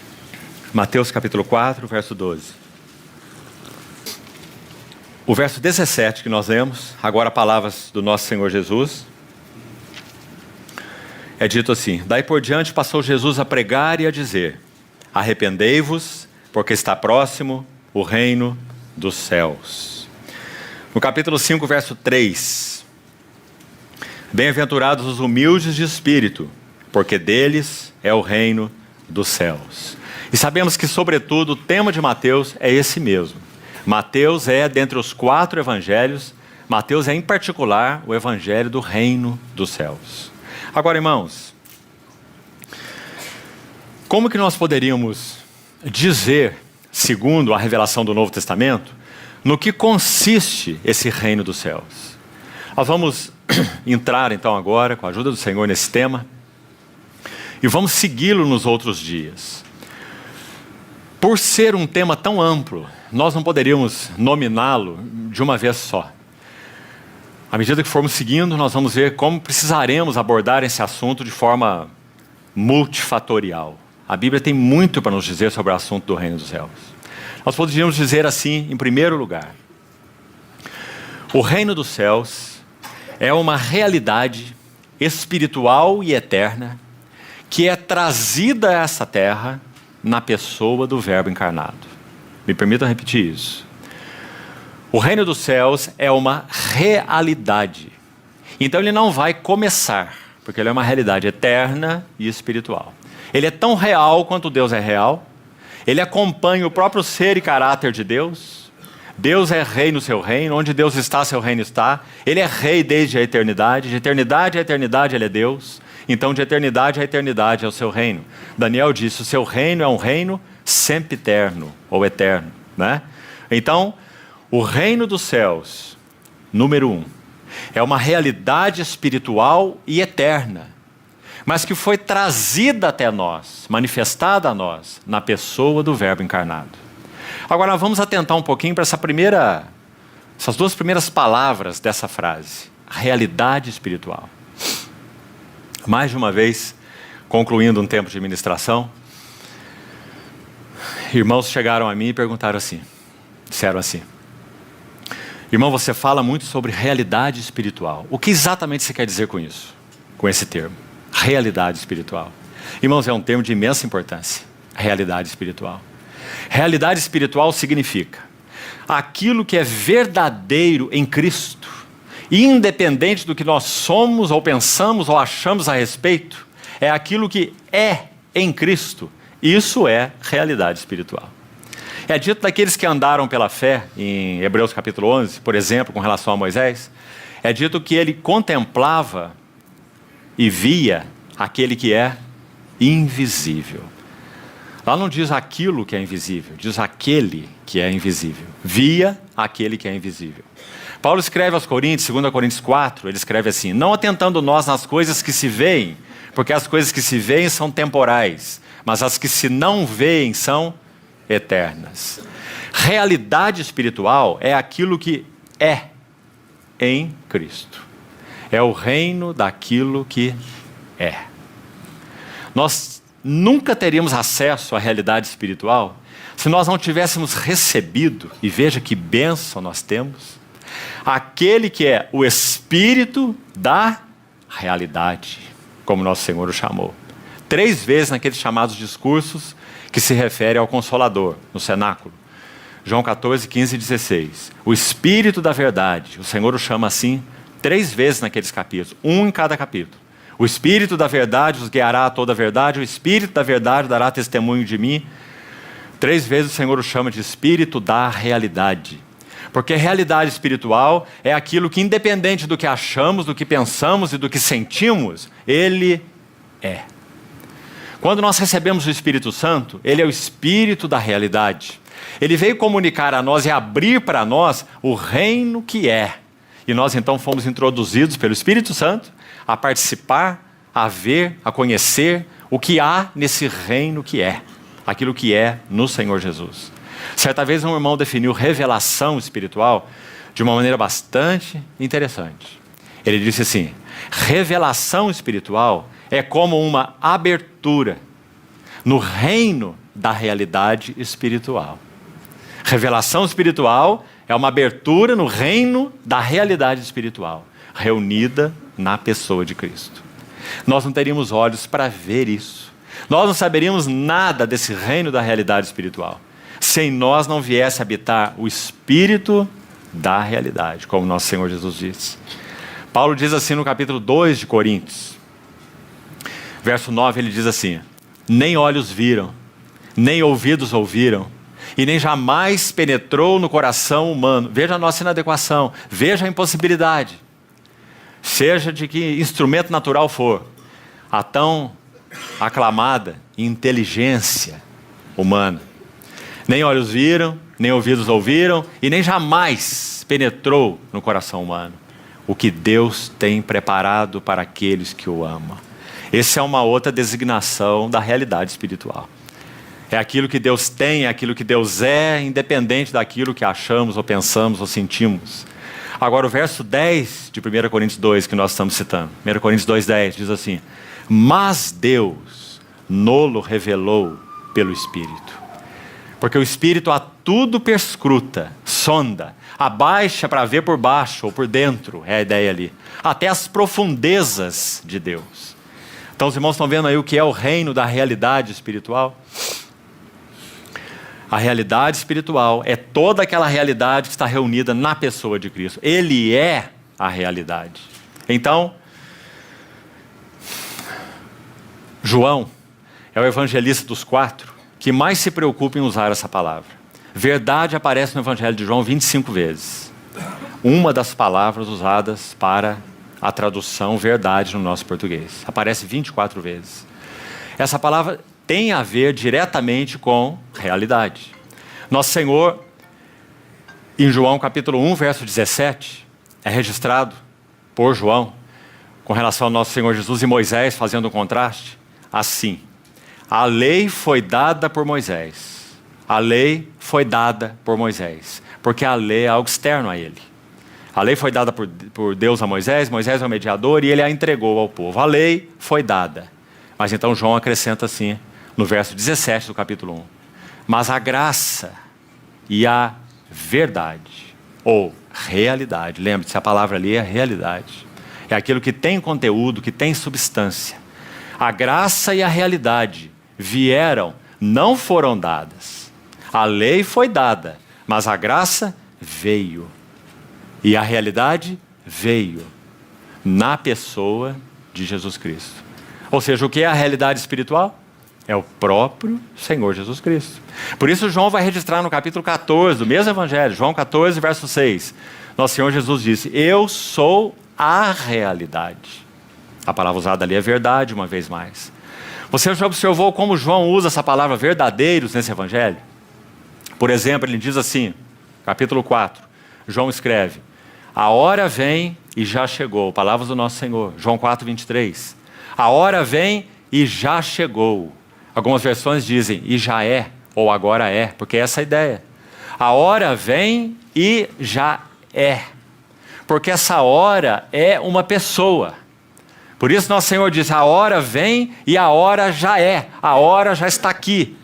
Mateus capítulo 4, verso 12. O verso 17 que nós lemos, agora palavras do nosso Senhor Jesus, é dito assim: daí por diante passou Jesus a pregar e a dizer: arrependei-vos, porque está próximo o reino dos céus. No capítulo 5, verso 3. Bem-aventurados os humildes de espírito, porque deles é o reino dos céus. E sabemos que, sobretudo, o tema de Mateus é esse mesmo. Mateus é, dentre os 4 evangelhos, Mateus é, em particular, o evangelho do reino dos céus. Agora, irmãos, como que nós poderíamos dizer, segundo a revelação do Novo Testamento, no que consiste esse reino dos céus? Nós vamos entrar, então, agora, com a ajuda do Senhor, nesse tema, e vamos segui-lo nos outros dias. Por ser um tema tão amplo, nós não poderíamos nominá-lo de uma vez só. À medida que formos seguindo, nós vamos ver como precisaremos abordar esse assunto de forma multifatorial. A Bíblia tem muito para nos dizer sobre o assunto do reino dos céus. Nós poderíamos dizer assim, em primeiro lugar: o reino dos céus é uma realidade espiritual e eterna que é trazida a essa terra na pessoa do Verbo encarnado. Me permitam repetir isso. O reino dos céus é uma realidade. Então ele não vai começar, porque ele é uma realidade eterna e espiritual. Ele é tão real quanto Deus é real. Ele acompanha o próprio ser e caráter de Deus. Deus é rei no seu reino. Onde Deus está, seu reino está. Ele é rei desde a eternidade. De eternidade a eternidade ele é Deus. Então de eternidade a eternidade é o seu reino. Daniel disse: o seu reino é um reino sempiterno, ou eterno, né? Então, o reino dos céus, número 1, é uma realidade espiritual e eterna, mas que foi trazida até nós, manifestada a nós, na pessoa do Verbo encarnado. Agora, vamos atentar um pouquinho para essas 2 primeiras palavras dessa frase: realidade espiritual. Mais de uma vez, concluindo um tempo de ministração, irmãos chegaram a mim e perguntaram assim, disseram assim: Irmão, você fala muito sobre realidade espiritual. O que exatamente você quer dizer com isso? Com esse termo? Realidade espiritual. Irmãos, é um termo de imensa importância. Realidade espiritual. Realidade espiritual significa aquilo que é verdadeiro em Cristo, independente do que nós somos, ou pensamos, ou achamos a respeito, é aquilo que é em Cristo. Isso é realidade espiritual. É dito daqueles que andaram pela fé, em Hebreus capítulo 11, por exemplo, com relação a Moisés, é dito que ele contemplava e via aquele que é invisível. Lá não diz aquilo que é invisível, diz aquele que é invisível. Via aquele que é invisível. Paulo escreve aos Coríntios, 2 Coríntios 4, ele escreve assim: não atentando nós nas coisas que se veem, porque as coisas que se veem são temporais, mas as que se não veem são eternas. Realidade espiritual é aquilo que é em Cristo. É o reino daquilo que é. Nós nunca teríamos acesso à realidade espiritual se nós não tivéssemos recebido, e veja que bênção nós temos, aquele que é o Espírito da realidade, como nosso Senhor o chamou. 3 vezes naqueles chamados discursos que se refere ao Consolador, no cenáculo. João 14, 15 e 16. O Espírito da verdade, o Senhor o chama assim 3 vezes naqueles capítulos, um em cada capítulo. O Espírito da verdade vos guiará a toda a verdade, o Espírito da verdade dará testemunho de mim. 3 vezes o Senhor o chama de Espírito da realidade. Porque realidade espiritual é aquilo que, independente do que achamos, do que pensamos e do que sentimos, Ele é. Quando nós recebemos o Espírito Santo, Ele é o Espírito da realidade. Ele veio comunicar a nós e abrir para nós o reino que é. E nós então fomos introduzidos pelo Espírito Santo a participar, a ver, a conhecer o que há nesse reino que é. Aquilo que é no Senhor Jesus. Certa vez um irmão definiu revelação espiritual de uma maneira bastante interessante. Ele disse assim: revelação espiritual é como uma abertura no reino da realidade espiritual. Revelação espiritual é uma abertura no reino da realidade espiritual, reunida na pessoa de Cristo. Nós não teríamos olhos para ver isso. Nós não saberíamos nada desse reino da realidade espiritual se em nós não viesse habitar o Espírito da realidade, como nosso Senhor Jesus disse. Paulo diz assim no capítulo 2 de Coríntios, verso 9, ele diz assim: nem olhos viram, nem ouvidos ouviram, e nem jamais penetrou no coração humano. Veja a nossa inadequação, veja a impossibilidade, seja de que instrumento natural for, a tão aclamada inteligência humana. Nem olhos viram, nem ouvidos ouviram, e nem jamais penetrou no coração humano o que Deus tem preparado para aqueles que o amam. Essa é uma outra designação da realidade espiritual. É aquilo que Deus tem, é aquilo que Deus é, independente daquilo que achamos, ou pensamos, ou sentimos. Agora o verso 10 de 1 Coríntios 2 que nós estamos citando, 1 Coríntios 2,10 diz assim: mas Deus nolo revelou pelo Espírito. Porque o Espírito a tudo perscruta, sonda, abaixa para ver por baixo ou por dentro, é a ideia ali, até as profundezas de Deus. Então os irmãos estão vendo aí o que é o reino da realidade espiritual? A realidade espiritual é toda aquela realidade que está reunida na pessoa de Cristo. Ele é a realidade. Então, João é o evangelista dos 4 que mais se preocupa em usar essa palavra. Verdade aparece no Evangelho de João 25 vezes. Uma das palavras usadas para a tradução verdade no nosso português. Aparece 24 vezes. Essa palavra tem a ver diretamente com realidade. Nosso Senhor, em João capítulo 1, verso 17, é registrado por João, com relação ao nosso Senhor Jesus e Moisés, fazendo um contraste, assim: a lei foi dada por Moisés. A lei foi dada por Moisés, porque a lei é algo externo a ele. A lei foi dada por Deus a Moisés, Moisés é o mediador e ele a entregou ao povo. A lei foi dada. Mas então João acrescenta assim, no verso 17 do capítulo 1. Mas a graça e a verdade ou realidade. Lembre-se, a palavra ali é realidade. É aquilo que tem conteúdo, que tem substância. A graça e a realidade vieram, não foram dadas. A lei foi dada, mas a graça veio. E a realidade veio na pessoa de Jesus Cristo. Ou seja, o que é a realidade espiritual? É o próprio Senhor Jesus Cristo. Por isso João vai registrar no capítulo 14 do mesmo evangelho, João 14, verso 6. Nosso Senhor Jesus disse: eu sou a realidade. A palavra usada ali é verdade, uma vez mais. Você já observou como João usa essa palavra verdadeiros nesse evangelho? Por exemplo, ele diz assim, capítulo 4, João escreve: a hora vem e já chegou. Palavras do nosso Senhor. João 4, 23. A hora vem e já chegou. Algumas versões dizem e já é, ou agora é, porque é essa a ideia. A hora vem e já é. Porque essa hora é uma pessoa. Por isso nosso Senhor diz: a hora vem e a hora já é. A hora já está aqui.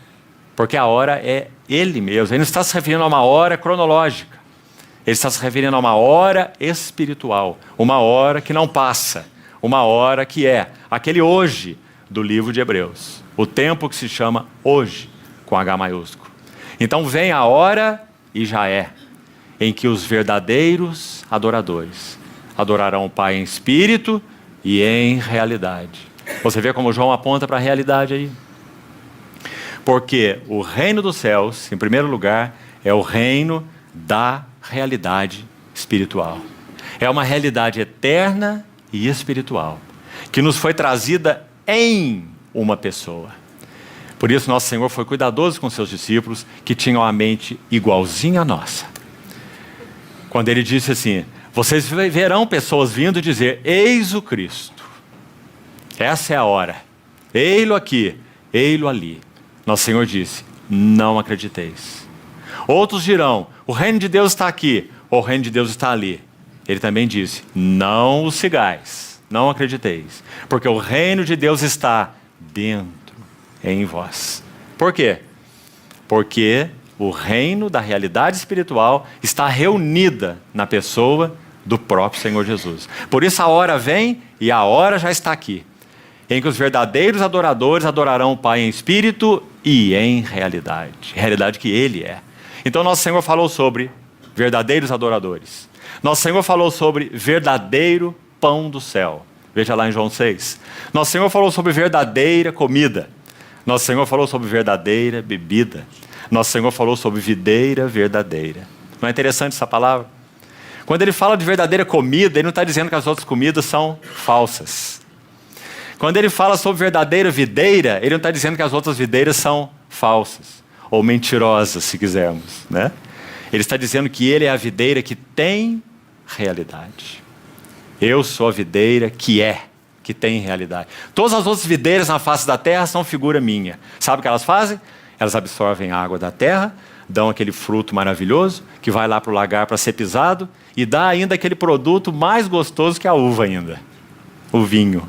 Porque a hora é Ele mesmo. Ele não está se referindo a uma hora cronológica. Ele está se referindo a uma hora espiritual. Uma hora que não passa. Uma hora que é aquele hoje do livro de Hebreus. O tempo que se chama hoje, com H maiúsculo. Então vem a hora e já é, em que os verdadeiros adoradores adorarão o Pai em espírito e em realidade. Você vê como João aponta para a realidade aí? Porque o reino dos céus, em primeiro lugar, é o reino da realidade espiritual. É uma realidade eterna e espiritual, que nos foi trazida em uma pessoa. Por isso nosso Senhor foi cuidadoso com seus discípulos, que tinham a mente igualzinha à nossa. Quando ele disse assim: vocês verão pessoas vindo dizer: eis o Cristo. Essa é a hora. Ei-lo aqui, ei-lo ali. Nosso Senhor disse: não acrediteis. Outros dirão: o reino de Deus está aqui, ou o reino de Deus está ali. Ele também disse: não o sigais, não acrediteis, porque o reino de Deus está dentro, em vós. Por quê? Porque o reino da realidade espiritual está reunida na pessoa do próprio Senhor Jesus. Por isso a hora vem e a hora já está aqui, em que os verdadeiros adoradores adorarão o Pai em espírito e em realidade. Realidade que Ele é. Então nosso Senhor falou sobre verdadeiros adoradores. Nosso Senhor falou sobre verdadeiro pão do céu. Veja lá em João 6. Nosso Senhor falou sobre verdadeira comida. Nosso Senhor falou sobre verdadeira bebida. Nosso Senhor falou sobre videira verdadeira. Não é interessante essa palavra? Quando ele fala de verdadeira comida, ele não está dizendo que as outras comidas são falsas. Quando ele fala sobre verdadeira videira, ele não está dizendo que as outras videiras são falsas ou mentirosas, se quisermos, né? Ele está dizendo que ele é a videira que tem realidade. Eu sou a videira que tem realidade. Todas as outras videiras na face da terra são figura minha. Sabe o que elas fazem? Elas absorvem a água da terra, dão aquele fruto maravilhoso, que vai lá para o lagar para ser pisado, e dá ainda aquele produto mais gostoso que a uva ainda. O vinho,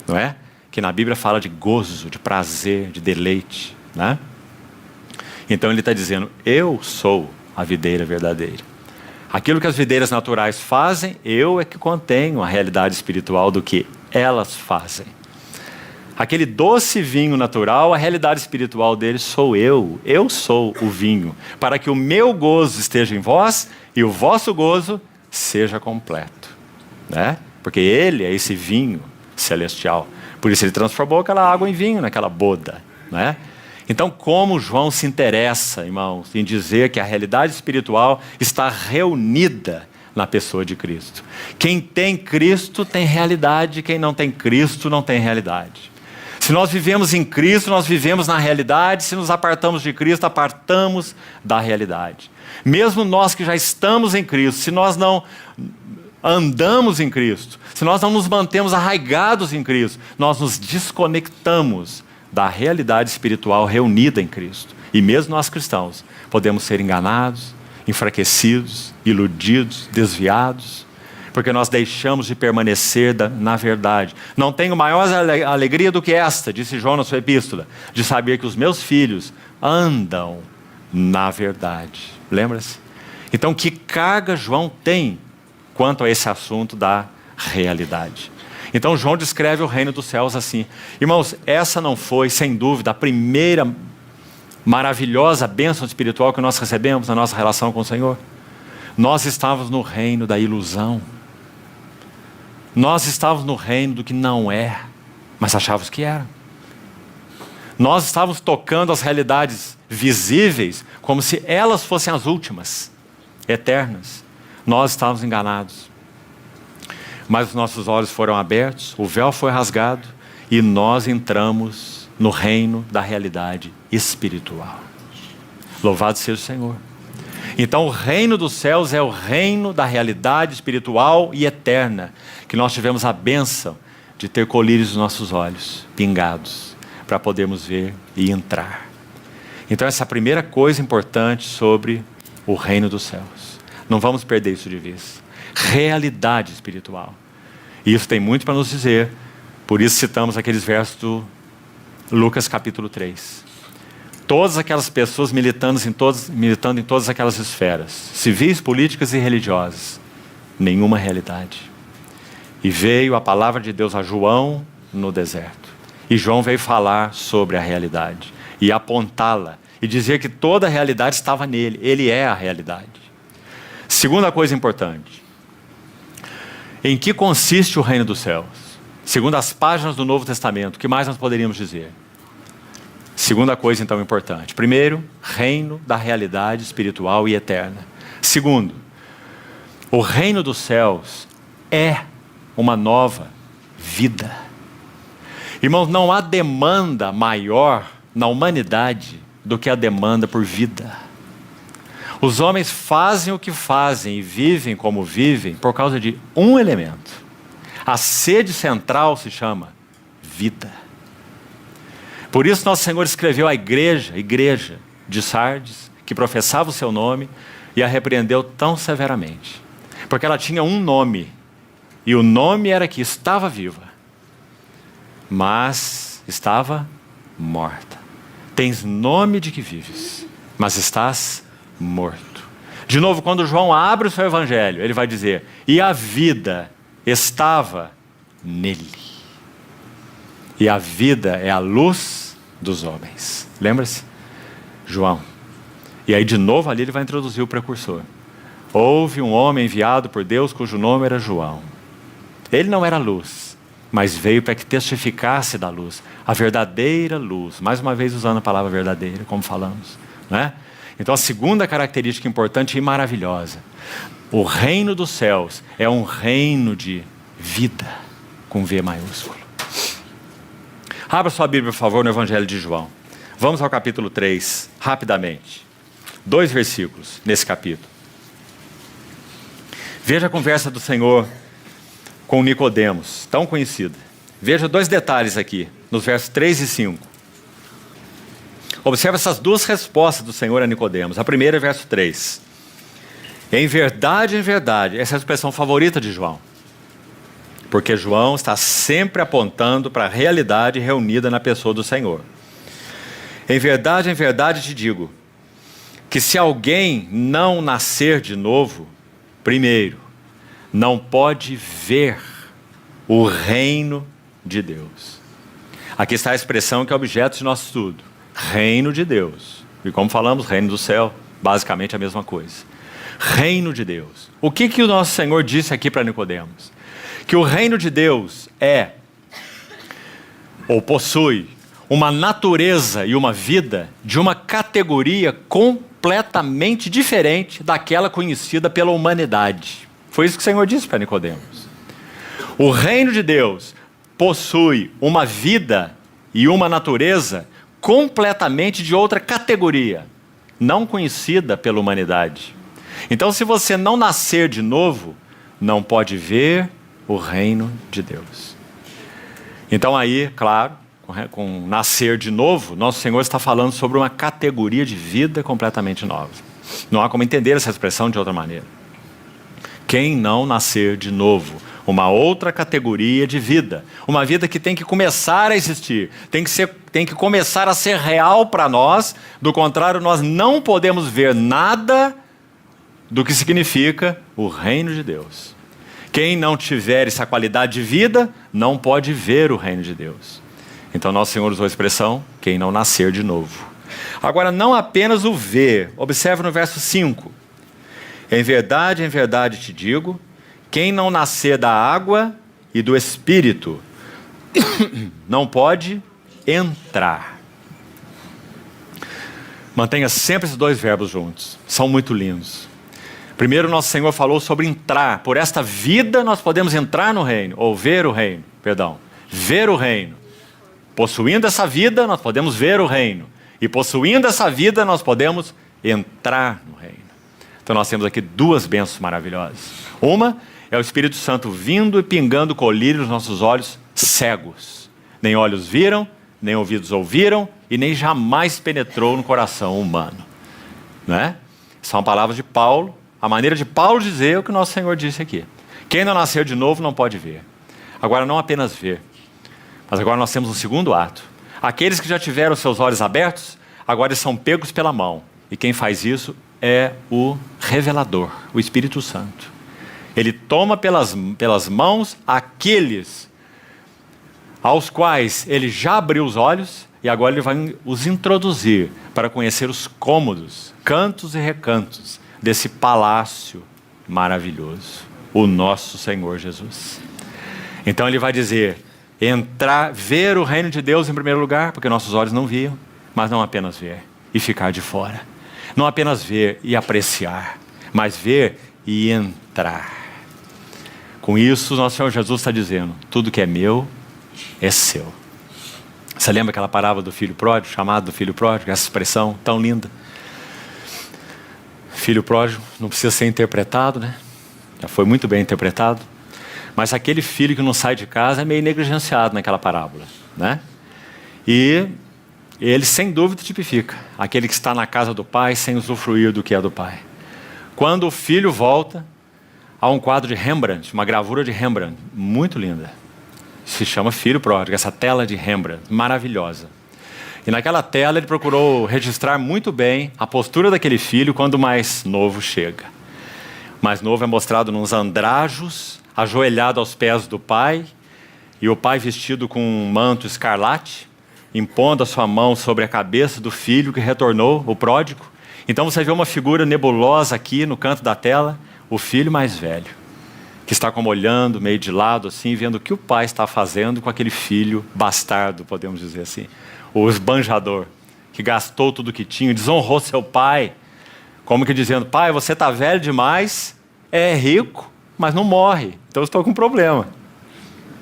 não é? Que na Bíblia fala de gozo, de prazer, de deleite, né? Então ele está dizendo: eu sou a videira verdadeira. Aquilo que as videiras naturais fazem, eu é que contenho a realidade espiritual do que elas fazem. Aquele doce vinho natural, a realidade espiritual dele sou eu. Eu sou o vinho, para que o meu gozo esteja em vós e o vosso gozo seja completo, né? Porque ele é esse vinho celestial. Por isso ele transformou aquela água em vinho, naquela boda, né? Então, como João se interessa, irmãos, em dizer que a realidade espiritual está reunida na pessoa de Cristo. Quem tem Cristo tem realidade, quem não tem Cristo não tem realidade. Se nós vivemos em Cristo, nós vivemos na realidade. Se nos apartamos de Cristo, apartamos da realidade. Mesmo nós que já estamos em Cristo, se nós não andamos em Cristo, se nós não nos mantemos arraigados em Cristo, nós nos desconectamos da realidade espiritual reunida em Cristo. E mesmo nós cristãos podemos ser enganados, enfraquecidos, iludidos, desviados, porque nós deixamos de permanecer na verdade. Não tenho maior alegria do que esta, disse João na sua epístola, de saber que os meus filhos andam na verdade. Lembra-se? Então, que carga João tem quanto a esse assunto da realidade? Então, João descreve o reino dos céus assim. Irmãos, essa não foi, sem dúvida, a primeira maravilhosa bênção espiritual que nós recebemos na nossa relação com o Senhor. Nós estávamos no reino da ilusão. Nós estávamos no reino do que não é, mas achávamos que era. Nós estávamos tocando as realidades visíveis como se elas fossem as últimas, eternas. Nós estávamos enganados. Mas os nossos olhos foram abertos, o véu foi rasgado e nós entramos no reino da realidade espiritual. Louvado seja o Senhor. Então o reino dos céus é o reino da realidade espiritual e eterna, que nós tivemos a bênção de ter colírios nos nossos olhos, pingados, para podermos ver e entrar. Então essa é a primeira coisa importante sobre o reino dos céus. Não vamos perder isso de vista. Realidade espiritual. E isso tem muito para nos dizer, por isso citamos aqueles versos do Lucas capítulo 3. Todas aquelas pessoas militando em todas aquelas esferas, civis, políticas e religiosas, nenhuma realidade. E veio a palavra de Deus a João no deserto. E João veio falar sobre a realidade e apontá-la e dizer que toda a realidade estava nele. Ele é a realidade. Segunda coisa importante. Em que consiste o reino dos céus? Segundo as páginas do Novo Testamento, o que mais nós poderíamos dizer? Segunda coisa então importante. Primeiro, reino da realidade espiritual e eterna. Segundo, o reino dos céus é uma nova vida. Irmãos, não há demanda maior na humanidade do que a demanda por vida. Os homens fazem o que fazem e vivem como vivem por causa de um elemento. A sede central se chama vida. Por isso nosso Senhor escreveu à igreja de Sardes, que professava o seu nome, e a repreendeu tão severamente. Porque ela tinha um nome, e o nome era que estava viva, mas estava morta. Tens nome de que vives, mas estás morto. De novo, quando João abre o seu evangelho, ele vai dizer, e a vida estava nele. E a vida é a luz dos homens. Lembra-se? João. E aí de novo ali ele vai introduzir o precursor. Houve um homem enviado por Deus cujo nome era João. Ele não era luz, mas veio para que testificasse da luz. A verdadeira luz. Mais uma vez usando a palavra verdadeira, como falamos, não é? Então a segunda característica importante e maravilhosa. O reino dos céus é um reino de vida, com V maiúsculo. Abra sua Bíblia, por favor, no Evangelho de João. Vamos ao capítulo 3, rapidamente. 2 versículos nesse capítulo. Veja a conversa do Senhor com Nicodemos, tão conhecida. Veja 2 detalhes aqui, nos versos 3 e 5. Observe essas 2 respostas do Senhor a Nicodemos. A primeira é verso 3. Em verdade, essa é a expressão favorita de João. Porque João está sempre apontando para a realidade reunida na pessoa do Senhor. Em verdade te digo, que se alguém não nascer de novo, primeiro, não pode ver o reino de Deus. Aqui está a expressão que é objeto de nosso estudo. Reino de Deus. E como falamos, reino do céu, basicamente a mesma coisa. Reino de Deus. O que o nosso Senhor disse aqui para Nicodemos? Que o reino de Deus é, ou possui, uma natureza e uma vida de uma categoria completamente diferente daquela conhecida pela humanidade. Foi isso que o Senhor disse para Nicodemos. O reino de Deus possui uma vida e uma natureza completamente de outra categoria, não conhecida pela humanidade. Então, se você não nascer de novo, não pode ver o reino de Deus. Então aí, claro, com nascer de novo, nosso Senhor está falando sobre uma categoria de vida completamente nova. Não há como entender essa expressão de outra maneira. Quem não nascer de novo, uma outra categoria de vida, uma vida que tem que começar a existir, tem que começar a ser real para nós, do contrário nós não podemos ver nada do que significa o reino de Deus. Quem não tiver essa qualidade de vida, não pode ver o reino de Deus. Então, nosso Senhor usou a expressão, quem não nascer de novo. Agora, não apenas o ver. Observe no verso 5. Em verdade te digo, quem não nascer da água e do Espírito, não pode entrar. Mantenha sempre esses dois verbos juntos. São muito lindos. Primeiro, nosso Senhor falou sobre entrar. Por esta vida nós podemos entrar no reino, ou ver o reino, perdão. Ver o reino. Possuindo essa vida, nós podemos ver o reino. E possuindo essa vida, nós podemos entrar no reino. Então nós temos aqui duas bênçãos maravilhosas. Uma é o Espírito Santo vindo e pingando colírio nos nossos olhos cegos. Nem olhos viram, nem ouvidos ouviram, e nem jamais penetrou no coração humano. Né? São palavras de Paulo. A maneira de Paulo dizer o que o nosso Senhor disse aqui. Quem não nasceu de novo não pode ver. Agora, não apenas ver, mas agora nós temos um segundo ato. Aqueles que já tiveram seus olhos abertos, agora eles são pegos pela mão. E quem faz isso é o revelador, o Espírito Santo. Ele toma pelas mãos aqueles aos quais ele já abriu os olhos, e agora ele vai os introduzir para conhecer os cômodos, cantos e recantos desse palácio maravilhoso, o nosso Senhor Jesus. Então ele vai dizer, ver o reino de Deus em primeiro lugar, porque nossos olhos não viam, mas não apenas ver e ficar de fora. Não apenas ver e apreciar, mas ver e entrar. Com isso, nosso Senhor Jesus está dizendo, tudo que é meu é seu. Você lembra aquela parábola do filho pródigo, chamado do filho pródigo, essa expressão tão linda? Filho pródigo não precisa ser interpretado, né? Já foi muito bem interpretado. Mas aquele filho que não sai de casa é meio negligenciado naquela parábola, né? E ele, sem dúvida, tipifica aquele que está na casa do pai sem usufruir do que é do pai. Quando o filho volta, há um quadro de Rembrandt, uma gravura de Rembrandt, muito linda. Se chama Filho Pródigo, essa tela de Rembrandt, maravilhosa. E naquela tela ele procurou registrar muito bem a postura daquele filho quando o mais novo chega. O mais novo é mostrado nos andrajos, ajoelhado aos pés do pai, e o pai vestido com um manto escarlate, impondo a sua mão sobre a cabeça do filho que retornou, o pródigo. Então você vê uma figura nebulosa aqui no canto da tela, o filho mais velho, que está como olhando meio de lado assim, vendo o que o pai está fazendo com aquele filho bastardo, podemos dizer assim. O esbanjador, que gastou tudo que tinha, desonrou seu pai, como que dizendo, pai, você está velho demais, é rico, mas não morre, então eu estou com um problema.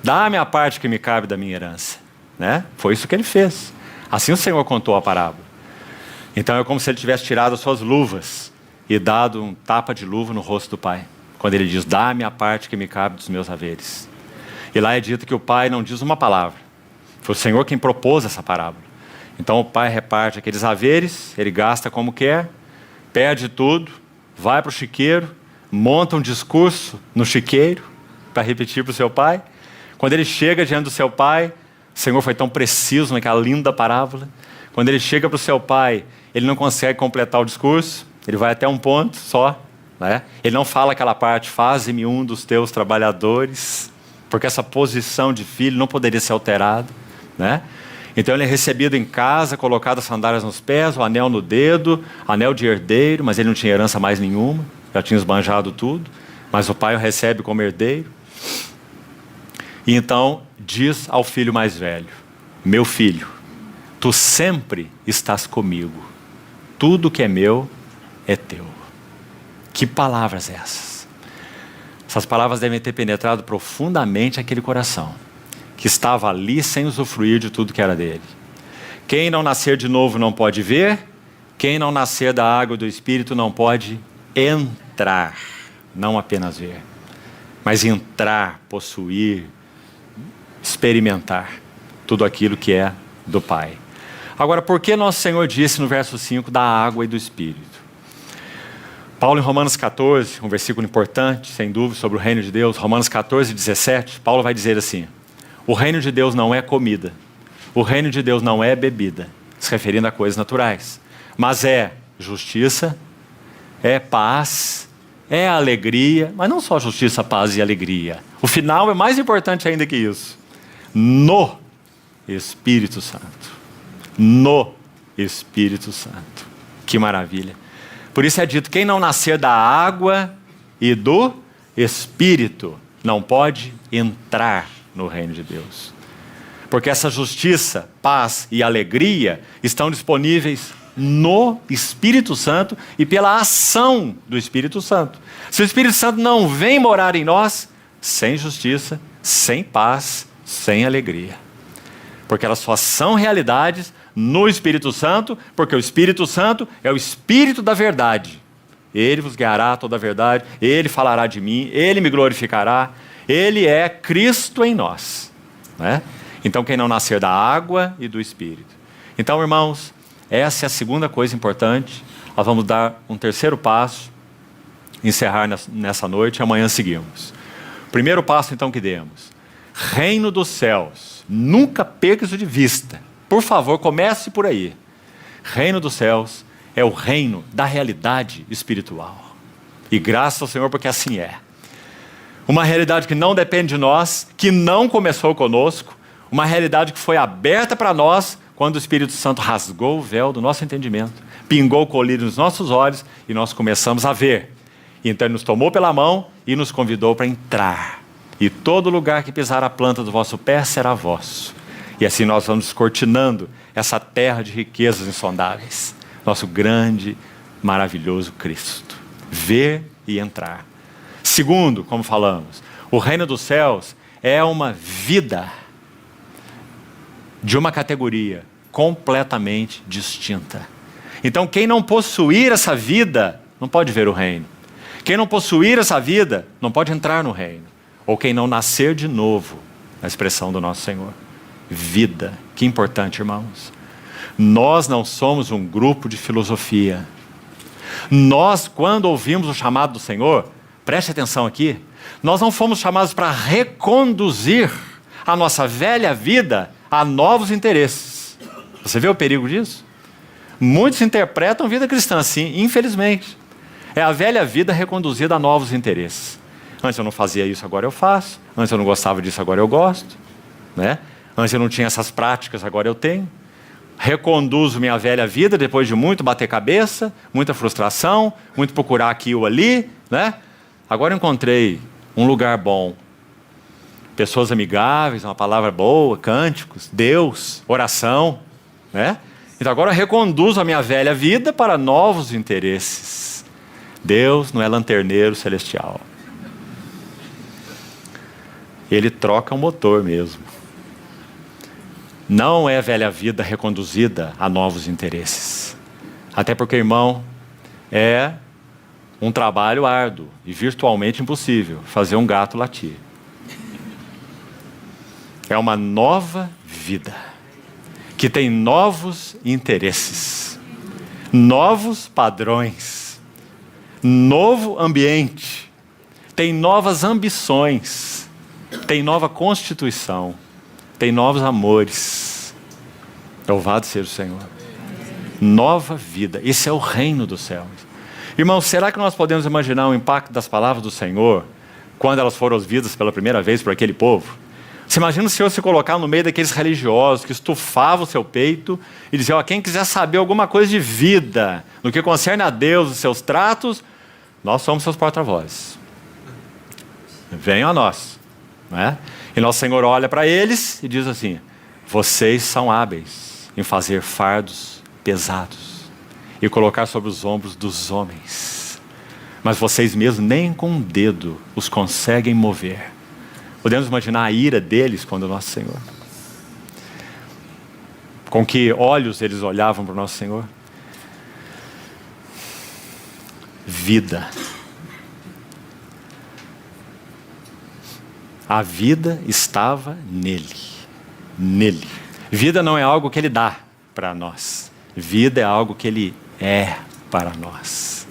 Dá a minha parte que me cabe da minha herança. Né? Foi isso que ele fez. Assim o Senhor contou a parábola. Então é como se ele tivesse tirado as suas luvas e dado um tapa de luva no rosto do pai. Quando ele diz, dá a minha parte que me cabe dos meus haveres. E lá é dito que o pai não diz uma palavra. Foi o Senhor quem propôs essa parábola. Então o pai reparte aqueles haveres, ele gasta como quer, perde tudo, vai para o chiqueiro, monta um discurso no chiqueiro para repetir para o seu pai. Quando ele chega diante do seu pai, o Senhor foi tão preciso naquela linda parábola. Quando ele chega para o seu pai, ele não consegue completar o discurso, ele vai até um ponto só. Né? Ele não fala aquela parte, faze-me um dos teus trabalhadores, porque essa posição de filho não poderia ser alterada. Né? Então ele é recebido em casa, colocado as sandálias nos pés, o anel no dedo, anel de herdeiro, mas ele não tinha herança mais nenhuma, já tinha esbanjado tudo, mas o pai o recebe como herdeiro. E então diz ao filho mais velho, meu filho, tu sempre estás comigo, tudo que é meu é teu. Que palavras essas? Essas palavras devem ter penetrado profundamente aquele coração, que estava ali sem usufruir de tudo que era dele. Quem não nascer de novo não pode ver, quem não nascer da água e do Espírito não pode entrar, não apenas ver, mas entrar, possuir, experimentar tudo aquilo que é do Pai. Agora, por que nosso Senhor disse no verso 5 da água e do Espírito? Paulo em Romanos 14, um versículo importante, sem dúvida, sobre o reino de Deus, Romanos 14, 17, Paulo vai dizer assim, o reino de Deus não é comida, o reino de Deus não é bebida, se referindo a coisas naturais, mas é justiça, é paz é a alegria, mas não só justiça, paz e alegria. O final é mais importante ainda que isso. No Espírito Santo. No Espírito Santo. Que maravilha. Por isso é dito, quem não nascer da água e do Espírito não pode entrar no reino de Deus. Porque essa justiça, paz e alegria estão disponíveis no Espírito Santo e pela ação do Espírito Santo. Se o Espírito Santo não vem morar em nós, sem justiça, sem paz, sem alegria. Porque elas só são realidades no Espírito Santo, porque o Espírito Santo é o Espírito da verdade. Ele vos guiará a toda a verdade, Ele falará de mim, Ele me glorificará, Ele é Cristo em nós. Né? Então quem não nascer da água e do Espírito. Então, irmãos, essa é a segunda coisa importante. Nós vamos dar um terceiro passo, encerrar nessa noite, amanhã seguimos. Primeiro passo então que demos, reino dos céus, nunca perca isso de vista. Por favor, comece por aí. Reino dos céus é o reino da realidade espiritual. E graças ao Senhor porque assim é. Uma realidade que não depende de nós, que não começou conosco, uma realidade que foi aberta para nós quando o Espírito Santo rasgou o véu do nosso entendimento, pingou o colírio nos nossos olhos e nós começamos a ver. Então Ele nos tomou pela mão e nos convidou para entrar. E todo lugar que pisar a planta do vosso pé será vosso. E assim nós vamos descortinando essa terra de riquezas insondáveis. Nosso grande, maravilhoso Cristo. Ver e entrar. Segundo, como falamos, o reino dos céus é uma vida de uma categoria completamente distinta. Então quem não possuir essa vida, não pode ver o reino. Quem não possuir essa vida, não pode entrar no reino. Ou quem não nascer de novo, na expressão do nosso Senhor. Vida, que importante, irmãos. Nós não somos um grupo de filosofia. Nós, quando ouvimos o chamado do Senhor, preste atenção aqui, nós não fomos chamados para reconduzir a nossa velha vida a novos interesses. Você vê o perigo disso? Muitos interpretam vida cristã assim, infelizmente. É a velha vida reconduzida a novos interesses. Antes eu não fazia isso, agora eu faço. Antes eu não gostava disso, agora eu gosto. Né? Antes eu não tinha essas práticas, agora eu tenho. Reconduzo minha velha vida depois de muito bater cabeça, muita frustração, muito procurar aqui ou ali. Né? Agora eu encontrei um lugar bom. Pessoas amigáveis, uma palavra boa, cânticos, Deus, oração. Né? Então agora eu reconduzo a minha velha vida para novos interesses. Deus não é lanterneiro celestial. Ele troca o motor mesmo. Não é velha vida reconduzida a novos interesses. Até porque, irmão, é um trabalho árduo e virtualmente impossível fazer um gato latir. É uma nova vida, que tem novos interesses, novos padrões, novo ambiente, tem novas ambições, tem nova constituição, tem novos amores. Louvado seja o Senhor. Nova vida, esse é o reino dos céus. Irmãos, será que nós podemos imaginar o impacto das palavras do Senhor quando elas foram ouvidas pela primeira vez por aquele povo? Você imagina o Senhor se colocar no meio daqueles religiosos que estufavam o seu peito e dizer, ó, quem quiser saber alguma coisa de vida, no que concerne a Deus e seus tratos, nós somos seus porta-vozes. Venham a nós. Né? E nosso Senhor olha para eles e diz assim, vocês são hábeis em fazer fardos pesados e colocar sobre os ombros dos homens, mas vocês mesmos nem com um dedo os conseguem mover. Podemos imaginar a ira deles quando o nosso Senhor, com que olhos eles olhavam para o nosso Senhor. Vida. A vida estava nele. Nele. Vida não é algo que ele dá para nós. Vida é algo que ele é para nós.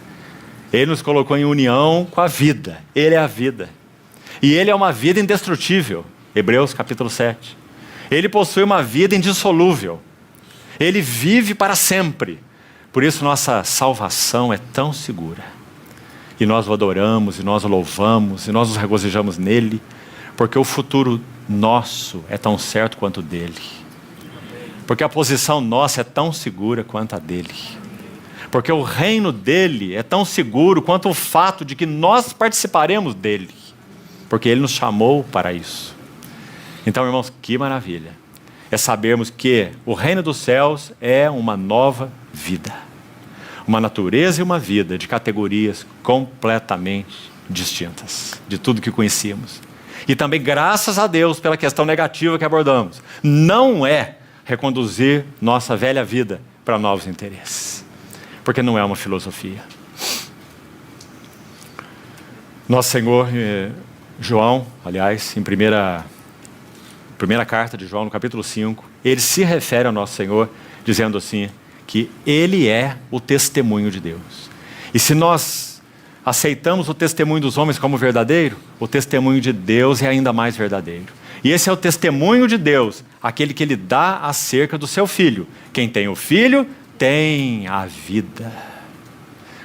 Ele nos colocou em união com a vida. Ele é a vida. E ele é uma vida indestrutível. Hebreus capítulo 7. Ele possui uma vida indissolúvel. Ele vive para sempre. Por isso nossa salvação é tão segura. e nós o adoramos, e nós o louvamos, e nós nos regozijamos nele, porque o futuro nosso é tão certo quanto o dele. Porque a posição nossa é tão segura quanto a dele. Porque o reino dele é tão seguro quanto o fato de que nós participaremos dele. Porque ele nos chamou para isso. Então, irmãos, que maravilha é sabermos que o reino dos céus é uma nova vida. Uma natureza e uma vida de categorias completamente distintas de tudo que conhecíamos. E também, graças a Deus, pela questão negativa que abordamos. Não é reconduzir nossa velha vida para novos interesses. Porque não é uma filosofia. Nosso Senhor, João, aliás, em primeira carta de João, no capítulo 5, ele se refere ao nosso Senhor, dizendo assim, que ele é o testemunho de Deus. E se nós aceitamos o testemunho dos homens como verdadeiro, o testemunho de Deus é ainda mais verdadeiro. E esse é o testemunho de Deus, aquele que ele dá acerca do seu Filho. Quem tem o Filho, tem a vida.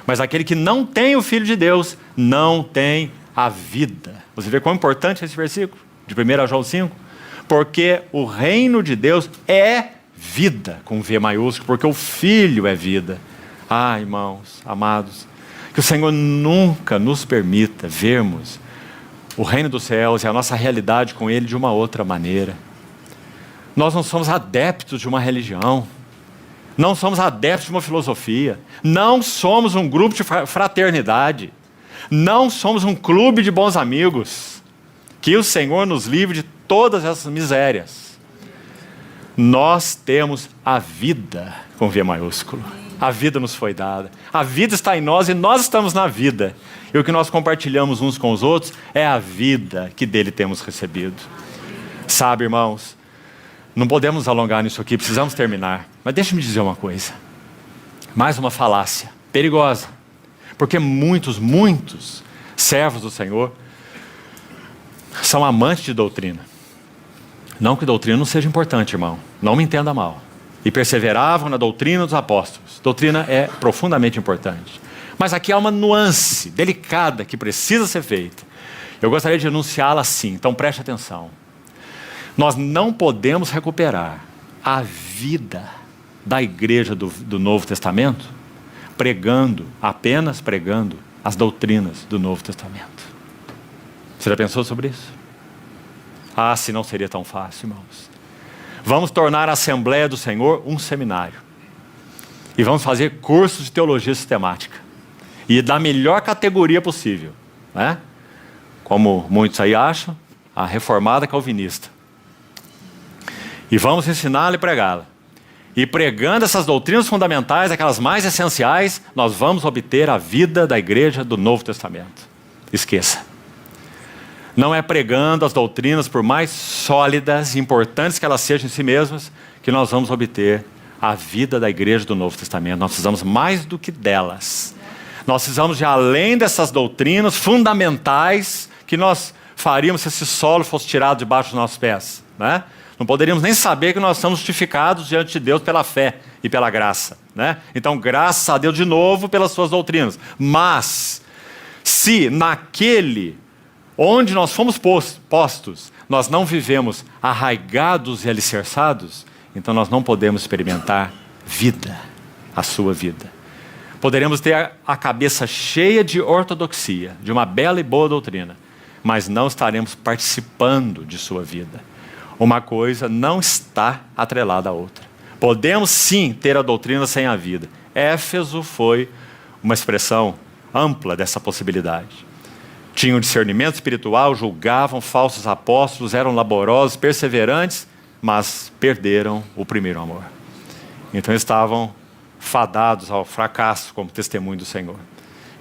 Mas aquele que não tem o Filho de Deus, não tem a vida. Você vê quão importante é esse versículo, de 1 João 5? Porque o reino de Deus é vida, com V maiúsculo, porque o Filho é vida. Ah, irmãos, amados, que o Senhor nunca nos permita vermos o reino dos céus e a nossa realidade com Ele de uma outra maneira. Nós não somos adeptos de uma religião, não somos adeptos de uma filosofia, não somos um grupo de fraternidade, não somos um clube de bons amigos. Que o Senhor nos livre de todas essas misérias. Nós temos a vida, com V maiúsculo. A vida nos foi dada. A vida está em nós e nós estamos na vida. E o que nós compartilhamos uns com os outros é a vida que dele temos recebido. Sabe, irmãos, não podemos nos alongar nisso aqui, precisamos terminar. Mas deixe-me dizer uma coisa. Mais uma falácia perigosa. Porque muitos servos do Senhor são amantes de doutrina. Não que doutrina não seja importante, irmão. Não me entenda mal. E perseveravam na doutrina dos apóstolos. Doutrina é profundamente importante. Mas aqui há uma nuance delicada que precisa ser feita. Eu gostaria de enunciá-la assim, então preste atenção. Nós não podemos recuperar a vida da igreja do Novo Testamento apenas pregando as doutrinas do Novo Testamento. Você já pensou sobre isso? Ah, se não seria tão fácil, irmãos. Vamos tornar a Assembleia do Senhor um seminário. E vamos fazer cursos de teologia sistemática. E da melhor categoria possível, né? Como muitos aí acham, a reformada calvinista. E vamos ensiná-la e pregá-la. E pregando essas doutrinas fundamentais, aquelas mais essenciais, nós vamos obter a vida da igreja do Novo Testamento. Esqueça. Não é pregando as doutrinas, por mais sólidas e importantes que elas sejam em si mesmas, que nós vamos obter a vida da igreja do Novo Testamento. Nós precisamos mais do que delas. Nós precisamos de além dessas doutrinas fundamentais que nós faríamos se esse solo fosse tirado debaixo dos nossos pés, né? Não poderíamos nem saber que nós somos justificados diante de Deus pela fé e pela graça, né? Então, graças a Deus de novo pelas suas doutrinas. Mas, se naquele onde nós fomos postos, nós não vivemos arraigados e alicerçados, então nós não podemos experimentar vida, a sua vida. Poderemos ter a cabeça cheia de ortodoxia, de uma bela e boa doutrina, mas não estaremos participando de sua vida. Uma coisa não está atrelada à outra. Podemos sim ter a doutrina sem a vida. Éfeso foi uma expressão ampla dessa possibilidade. Tinham discernimento espiritual, julgavam falsos apóstolos, eram laborosos, perseverantes, mas perderam o primeiro amor. Então estavam fadados ao fracasso como testemunho do Senhor.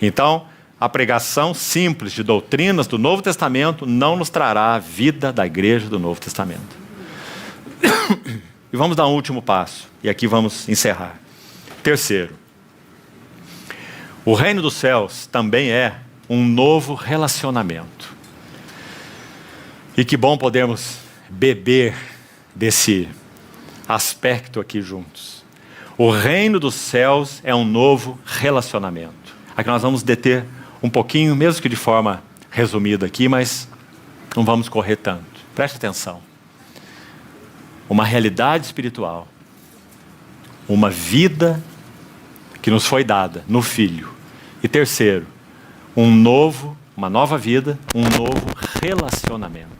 Então, a pregação simples de doutrinas do Novo Testamento não nos trará a vida da igreja do Novo Testamento. E vamos dar um último passo, e aqui vamos encerrar. Terceiro, o reino dos céus também é um novo relacionamento. E que bom podermos beber desse aspecto aqui juntos. O reino dos céus é um novo relacionamento. Aqui nós vamos deter um pouquinho, mesmo que de forma resumida aqui, mas não vamos correr tanto. Preste atenção. Uma realidade espiritual, uma vida que nos foi dada no Filho. E terceiro, uma nova vida, um novo relacionamento.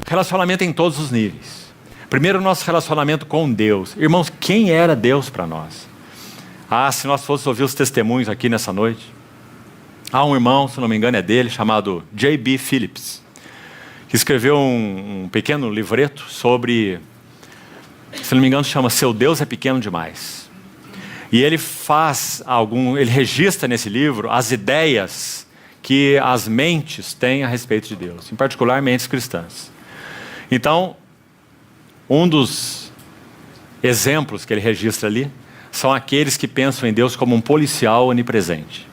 Relacionamento em todos os níveis. Primeiro, o nosso relacionamento com Deus. Irmãos, quem era Deus para nós? Se nós fôssemos ouvir os testemunhos aqui nessa noite. Há um irmão, se não me engano é dele, chamado J.B. Phillips, que escreveu um pequeno livreto sobre, se não me engano, chama Seu Deus é Pequeno Demais. E ele ele registra nesse livro as ideias que as mentes têm a respeito de Deus, em particular mentes cristãs. Então, um dos exemplos que ele registra ali são aqueles que pensam em Deus como um policial onipresente.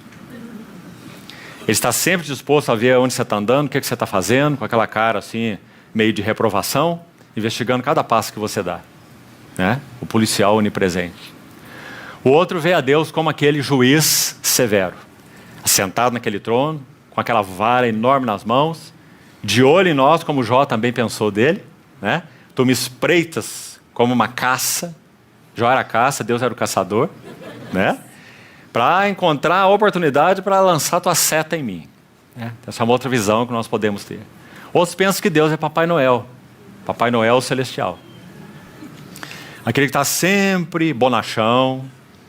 Ele está sempre disposto a ver onde você está andando, o que você está fazendo, com aquela cara assim, meio de reprovação, investigando cada passo que você dá. Né? O policial onipresente. O outro vê a Deus como aquele juiz severo, sentado naquele trono, com aquela vara enorme nas mãos, de olho em nós, como Jó também pensou dele. Né? Tu me espreitas como uma caça. Jó era a caça, Deus era o caçador. Né? Para encontrar a oportunidade para lançar tua seta em mim. Essa é uma outra visão que nós podemos ter. Outros pensam que Deus é Papai Noel. Papai Noel celestial. Aquele que está sempre bonachão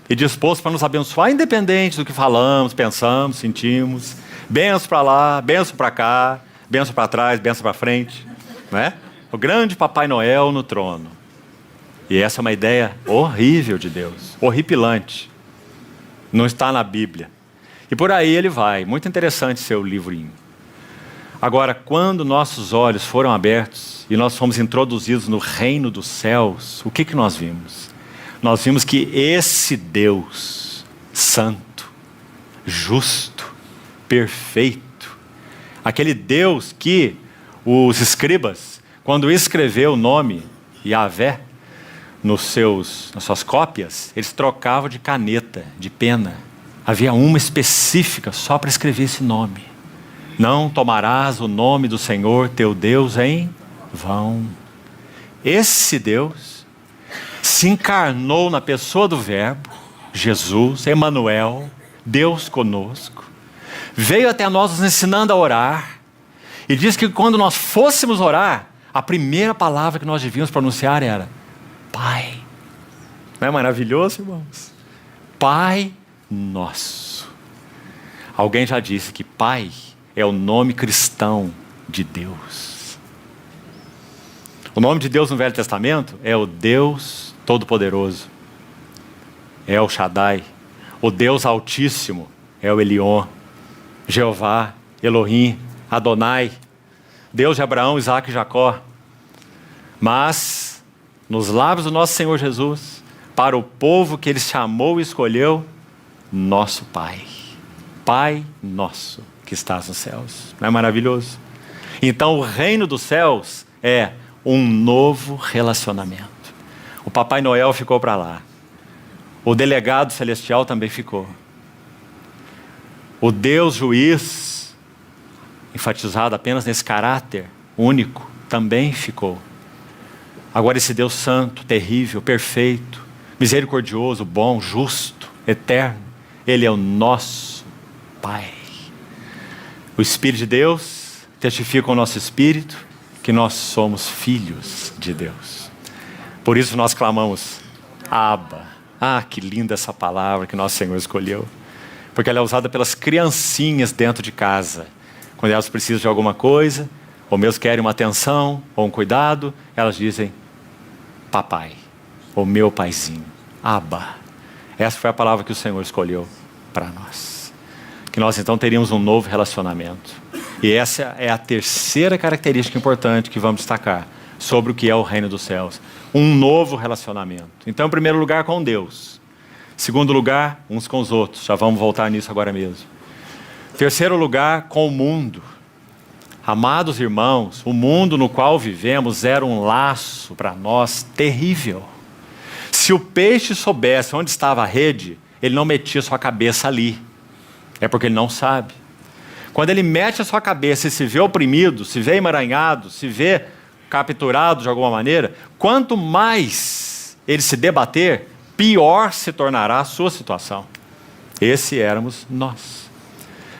e disposto para nos abençoar, independente do que falamos, pensamos, sentimos. Benção para lá, benção para cá, benção para trás, benção para frente. Né? O grande Papai Noel no trono. E essa é uma ideia horrível de Deus, horripilante. Não está na Bíblia. E por aí ele vai. Muito interessante seu livrinho. Agora, quando nossos olhos foram abertos e nós fomos introduzidos no reino dos céus, o que nós vimos? Nós vimos que esse Deus santo, justo, perfeito, aquele Deus que os escribas, quando escreveu o nome Yahvé nas suas cópias, eles trocavam de caneta, de pena. Havia uma específica só para escrever esse nome. Não tomarás o nome do Senhor teu Deus em vão. Esse Deus se encarnou na pessoa do Verbo, Jesus, Emanuel, Deus conosco. Veio até nós nos ensinando a orar. E diz que quando nós fôssemos orar, a primeira palavra que nós devíamos pronunciar era Pai. Não é maravilhoso, irmãos? Pai nosso. Alguém já disse que Pai é o nome cristão de Deus. O nome de Deus no Velho Testamento é o Deus Todo-Poderoso. É o Shaddai. O Deus Altíssimo é o Elion. Jeová, Elohim, Adonai. Deus de Abraão, Isaac e Jacó. Mas, nos lábios do nosso Senhor Jesus, para o povo que Ele chamou e escolheu, nosso Pai. Pai nosso que estás nos céus. Não é maravilhoso? Então o reino dos céus é um novo relacionamento. O Papai Noel ficou para lá. O delegado celestial também ficou. O Deus juiz, enfatizado apenas nesse caráter único, também ficou. Agora esse Deus santo, terrível, perfeito, misericordioso, bom, justo, eterno, Ele é o nosso Pai. O Espírito de Deus testifica com o nosso espírito que nós somos filhos de Deus. Por isso nós clamamos, Abba. Ah, que linda essa palavra que nosso Senhor escolheu. Porque ela é usada pelas criancinhas dentro de casa. Quando elas precisam de alguma coisa, ou mesmo querem uma atenção, ou um cuidado, elas dizem, papai, ou meu paizinho, Abba. Essa foi a palavra que o Senhor escolheu para nós. Que nós então teríamos um novo relacionamento. E essa é a terceira característica importante que vamos destacar sobre o que é o reino dos céus. Um novo relacionamento. Então, em primeiro lugar, com Deus. Segundo lugar, uns com os outros. Já vamos voltar nisso agora mesmo. Terceiro lugar, com o mundo. Amados irmãos, o mundo no qual vivemos era um laço para nós terrível. Se o peixe soubesse onde estava a rede, ele não metia sua cabeça ali. É porque ele não sabe. Quando ele mete a sua cabeça e se vê oprimido, se vê emaranhado, se vê capturado de alguma maneira, quanto mais ele se debater, pior se tornará a sua situação. Esse éramos nós.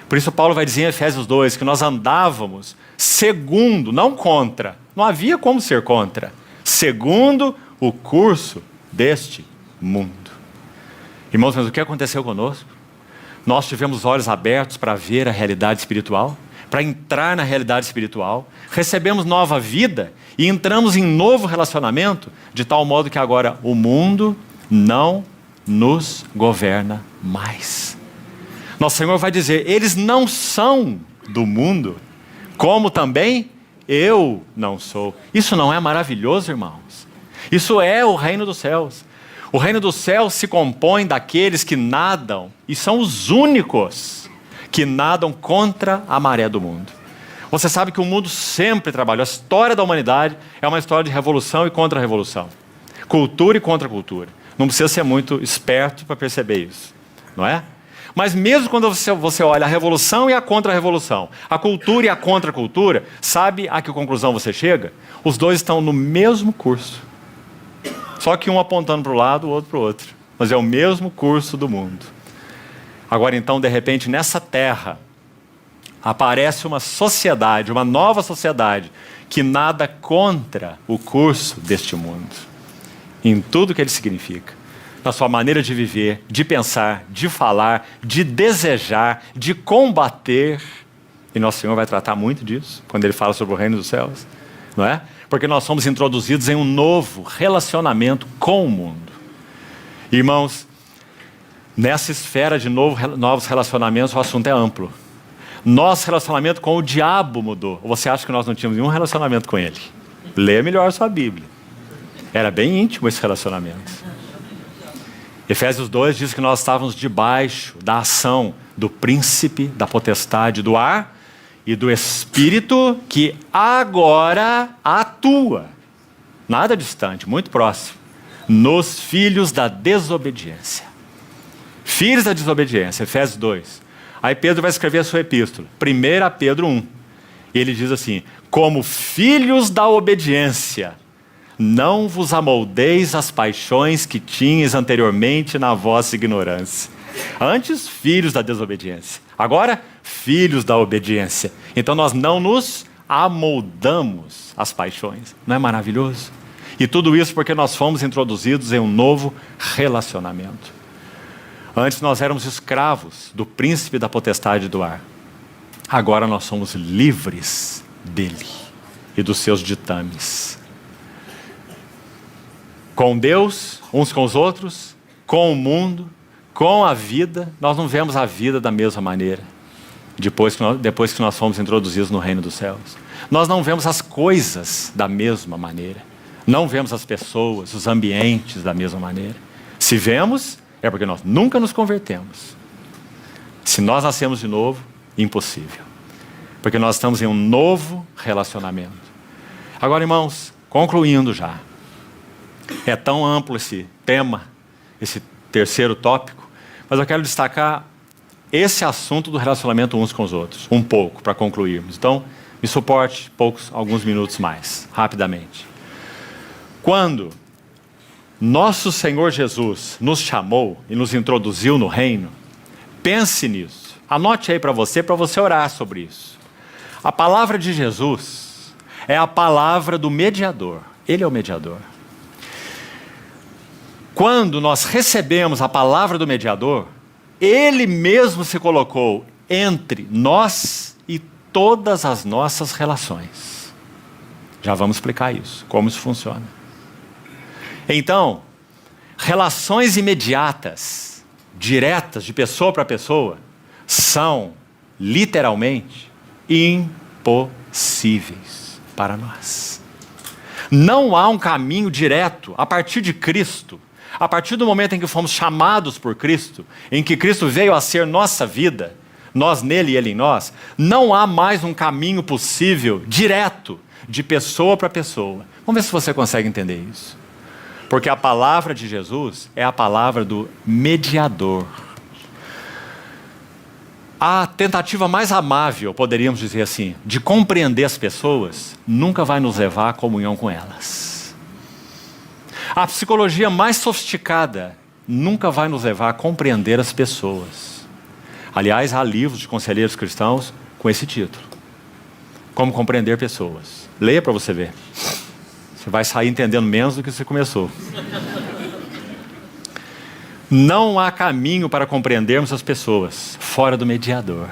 Por isso Paulo vai dizer em Efésios 2 que nós andávamos segundo, não contra. Não havia como ser contra. Segundo o curso deste mundo. Irmãos, mas o que aconteceu conosco? Nós tivemos os olhos abertos para ver a realidade espiritual, para entrar na realidade espiritual, recebemos nova vida e entramos em novo relacionamento, de tal modo que agora o mundo não nos governa mais. Nosso Senhor vai dizer, eles não são do mundo, como também eu não sou. Isso não é maravilhoso, irmãos? Isso é o reino dos céus. O reino dos céus se compõe daqueles que nadam, e são os únicos que nadam contra a maré do mundo. Você sabe que o mundo sempre trabalhou. A história da humanidade é uma história de revolução e contra-revolução. Cultura e contra-cultura. Não precisa ser muito esperto para perceber isso, não é? Mas mesmo quando você olha a revolução e a contra-revolução, a cultura e a contra-cultura, sabe a que conclusão você chega? Os dois estão no mesmo curso. Só que um apontando para o lado, o outro para o outro. Mas é o mesmo curso do mundo. Agora então, de repente, nessa terra, aparece uma sociedade, uma nova sociedade, que nada contra o curso deste mundo. Em tudo que ele significa. Na sua maneira de viver, de pensar, de falar, de desejar, de combater. E nosso Senhor vai tratar muito disso, quando ele fala sobre o reino dos céus. Não é? Porque nós somos introduzidos em um novo relacionamento com o mundo. Irmãos, nessa esfera de novos relacionamentos, o assunto é amplo. Nosso relacionamento com o diabo mudou. Ou você acha que nós não tínhamos nenhum relacionamento com ele? Leia melhor a sua Bíblia. Era bem íntimo esse relacionamento. Efésios 2 diz que nós estávamos debaixo da ação do príncipe, da potestade do ar, e do Espírito que agora atua, nada distante, muito próximo, nos filhos da desobediência. Filhos da desobediência, Efésios 2. Aí Pedro vai escrever a sua epístola, 1 Pedro 1. E ele diz assim, como filhos da obediência, não vos amoldeis às paixões que tinhas anteriormente na vossa ignorância. Antes, filhos da desobediência. Agora, filhos da obediência. Então nós não nos amoldamos às paixões. Não é maravilhoso? E tudo isso porque nós fomos introduzidos em um novo relacionamento. Antes nós éramos escravos do príncipe da potestade do ar. Agora nós somos livres dele e dos seus ditames. Com Deus, uns com os outros, com o mundo, com a vida, nós não vemos a vida da mesma maneira. Depois que nós fomos introduzidos no reino dos céus. Nós não vemos as coisas da mesma maneira. Não vemos as pessoas, os ambientes da mesma maneira. Se vemos, é porque nós nunca nos convertemos. Se nós nascemos de novo, impossível. Porque nós estamos em um novo relacionamento. Agora, irmãos, concluindo já. É tão amplo esse tema, esse terceiro tópico, mas eu quero destacar esse assunto do relacionamento uns com os outros, um pouco, para concluirmos. Então, me suporte alguns minutos mais, rapidamente. Quando nosso Senhor Jesus nos chamou e nos introduziu no reino, pense nisso. Anote aí para você orar sobre isso. A palavra de Jesus é a palavra do mediador. Ele é o mediador. Quando nós recebemos a palavra do mediador, ele mesmo se colocou entre nós e todas as nossas relações. Já vamos explicar isso, como isso funciona. Então, relações imediatas, diretas, de pessoa para pessoa, são, literalmente, impossíveis para nós. Não há um caminho direto a partir de Cristo. A partir do momento em que fomos chamados por Cristo, em que Cristo veio a ser nossa vida, nós nele e ele em nós, não há mais um caminho possível, direto, de pessoa para pessoa. Vamos ver se você consegue entender isso. Porque a palavra de Jesus é a palavra do mediador. A tentativa mais amável, poderíamos dizer assim, de compreender as pessoas, nunca vai nos levar à comunhão com elas. A psicologia mais sofisticada nunca vai nos levar a compreender as pessoas. Aliás, há livros de conselheiros cristãos com esse título: Como Compreender Pessoas. Leia para você ver. Você vai sair entendendo menos do que você começou. Não há caminho para compreendermos as pessoas fora do mediador.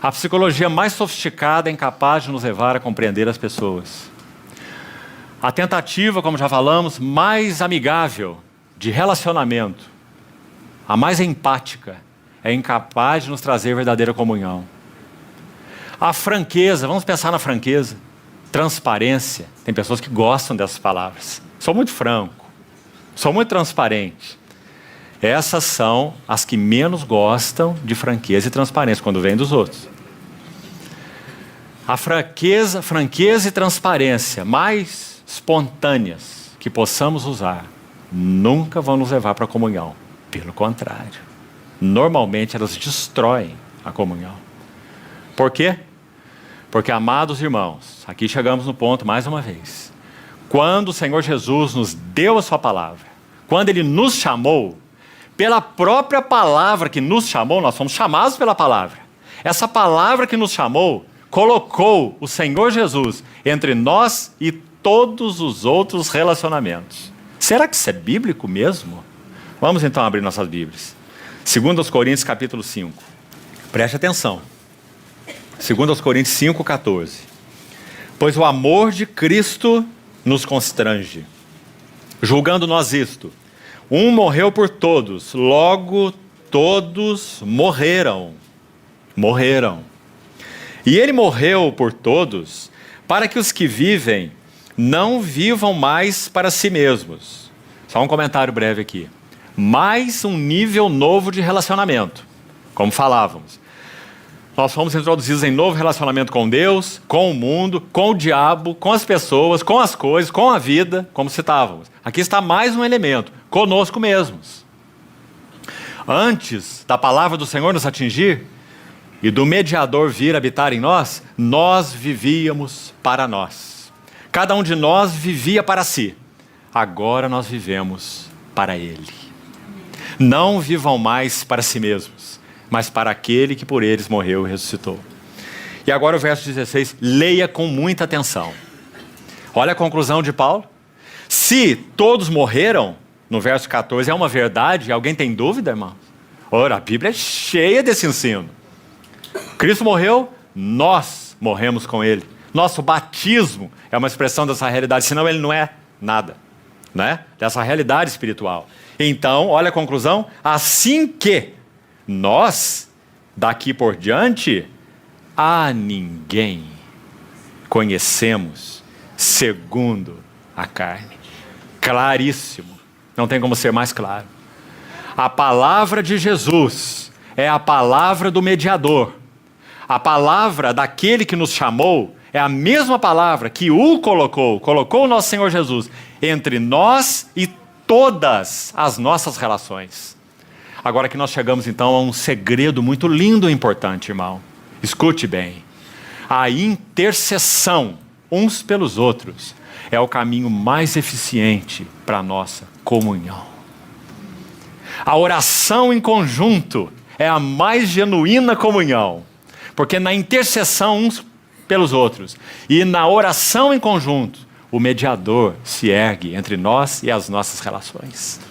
A psicologia mais sofisticada é incapaz de nos levar a compreender as pessoas. A tentativa, como já falamos, mais amigável de relacionamento, a mais empática, é incapaz de nos trazer verdadeira comunhão. A franqueza, vamos pensar na franqueza, transparência. Tem pessoas que gostam dessas palavras. Sou muito franco, sou muito transparente. Essas são as que menos gostam de franqueza e transparência quando vem dos outros. A franqueza e transparência mais espontâneas que possamos usar nunca vão nos levar para a comunhão. Pelo contrário, normalmente elas destroem a comunhão. Por quê? Porque, amados irmãos, aqui chegamos no ponto mais uma vez. Quando o Senhor Jesus nos deu a sua palavra, quando Ele nos chamou, pela própria palavra que nos chamou, nós fomos chamados pela palavra. Essa palavra que nos chamou, colocou o Senhor Jesus entre nós e todos os outros relacionamentos. Será que isso é bíblico mesmo? Vamos então abrir nossas Bíblias. 2 Coríntios capítulo 5. Preste atenção. 2 Coríntios 5,14. Pois o amor de Cristo nos constrange, julgando nós isto: um morreu por todos, logo todos morreram. Morreram. E ele morreu por todos, para que os que vivem não vivam mais para si mesmos. Só um comentário breve aqui. Mais um nível novo de relacionamento, como falávamos. Nós fomos introduzidos em novo relacionamento com Deus, com o mundo, com o diabo, com as pessoas, com as coisas, com a vida, como citávamos. Aqui está mais um elemento, conosco mesmos. Antes da palavra do Senhor nos atingir e do mediador vir habitar em nós, nós vivíamos para nós. Cada um de nós vivia para si. Agora nós vivemos para Ele. Não vivam mais para si mesmos, mas para aquele que por eles morreu e ressuscitou. E agora o verso 16, leia com muita atenção. Olha a conclusão de Paulo. Se todos morreram, no verso 14, é uma verdade? Alguém tem dúvida, irmãos? Ora, a Bíblia é cheia desse ensino. Cristo morreu, nós morremos com Ele. Nosso batismo é uma expressão dessa realidade, senão ele não é nada, né? Dessa realidade espiritual. Então, olha a conclusão. Assim que nós, daqui por diante, a ninguém conhecemos segundo a carne. Claríssimo. Não tem como ser mais claro. A palavra de Jesus é a palavra do mediador. A palavra daquele que nos chamou é a mesma palavra que o colocou o nosso Senhor Jesus entre nós e todas as nossas relações. Agora que nós chegamos então a um segredo muito lindo e importante, irmão. Escute bem. A intercessão uns pelos outros é o caminho mais eficiente para a nossa comunhão. A oração em conjunto é a mais genuína comunhão, porque na intercessão uns pelos outros e na oração em conjunto, o mediador se ergue entre nós e as nossas relações.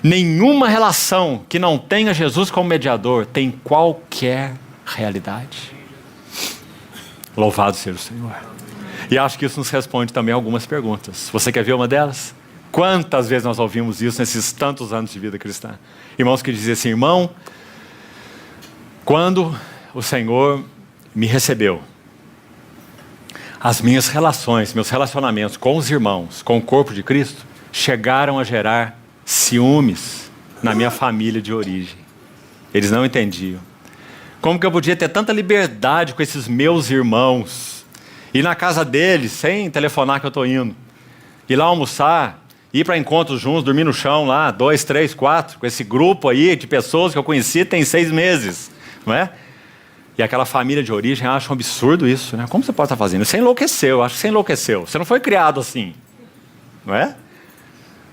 Nenhuma relação que não tenha Jesus como mediador tem qualquer realidade. Louvado seja o Senhor. E acho que isso nos responde também a algumas perguntas. Você quer ver uma delas? Quantas vezes nós ouvimos isso nesses tantos anos de vida cristã? Irmãos que diziam assim: irmão, quando o Senhor me recebeu, as minhas relações, meus relacionamentos com os irmãos, com o corpo de Cristo, chegaram a gerar ciúmes na minha família de origem. Eles não entendiam. Como que eu podia ter tanta liberdade com esses meus irmãos? Ir na casa deles, sem telefonar que eu estou indo. Ir lá almoçar ir para encontros juntos, dormir no chão lá, 2, 3, 4, com esse grupo aí de pessoas que eu conheci tem 6 meses, não é? E aquela família de origem acha um absurdo isso, né? Como você pode estar fazendo? Você enlouqueceu, acho que você enlouqueceu. Você não foi criado assim, não é?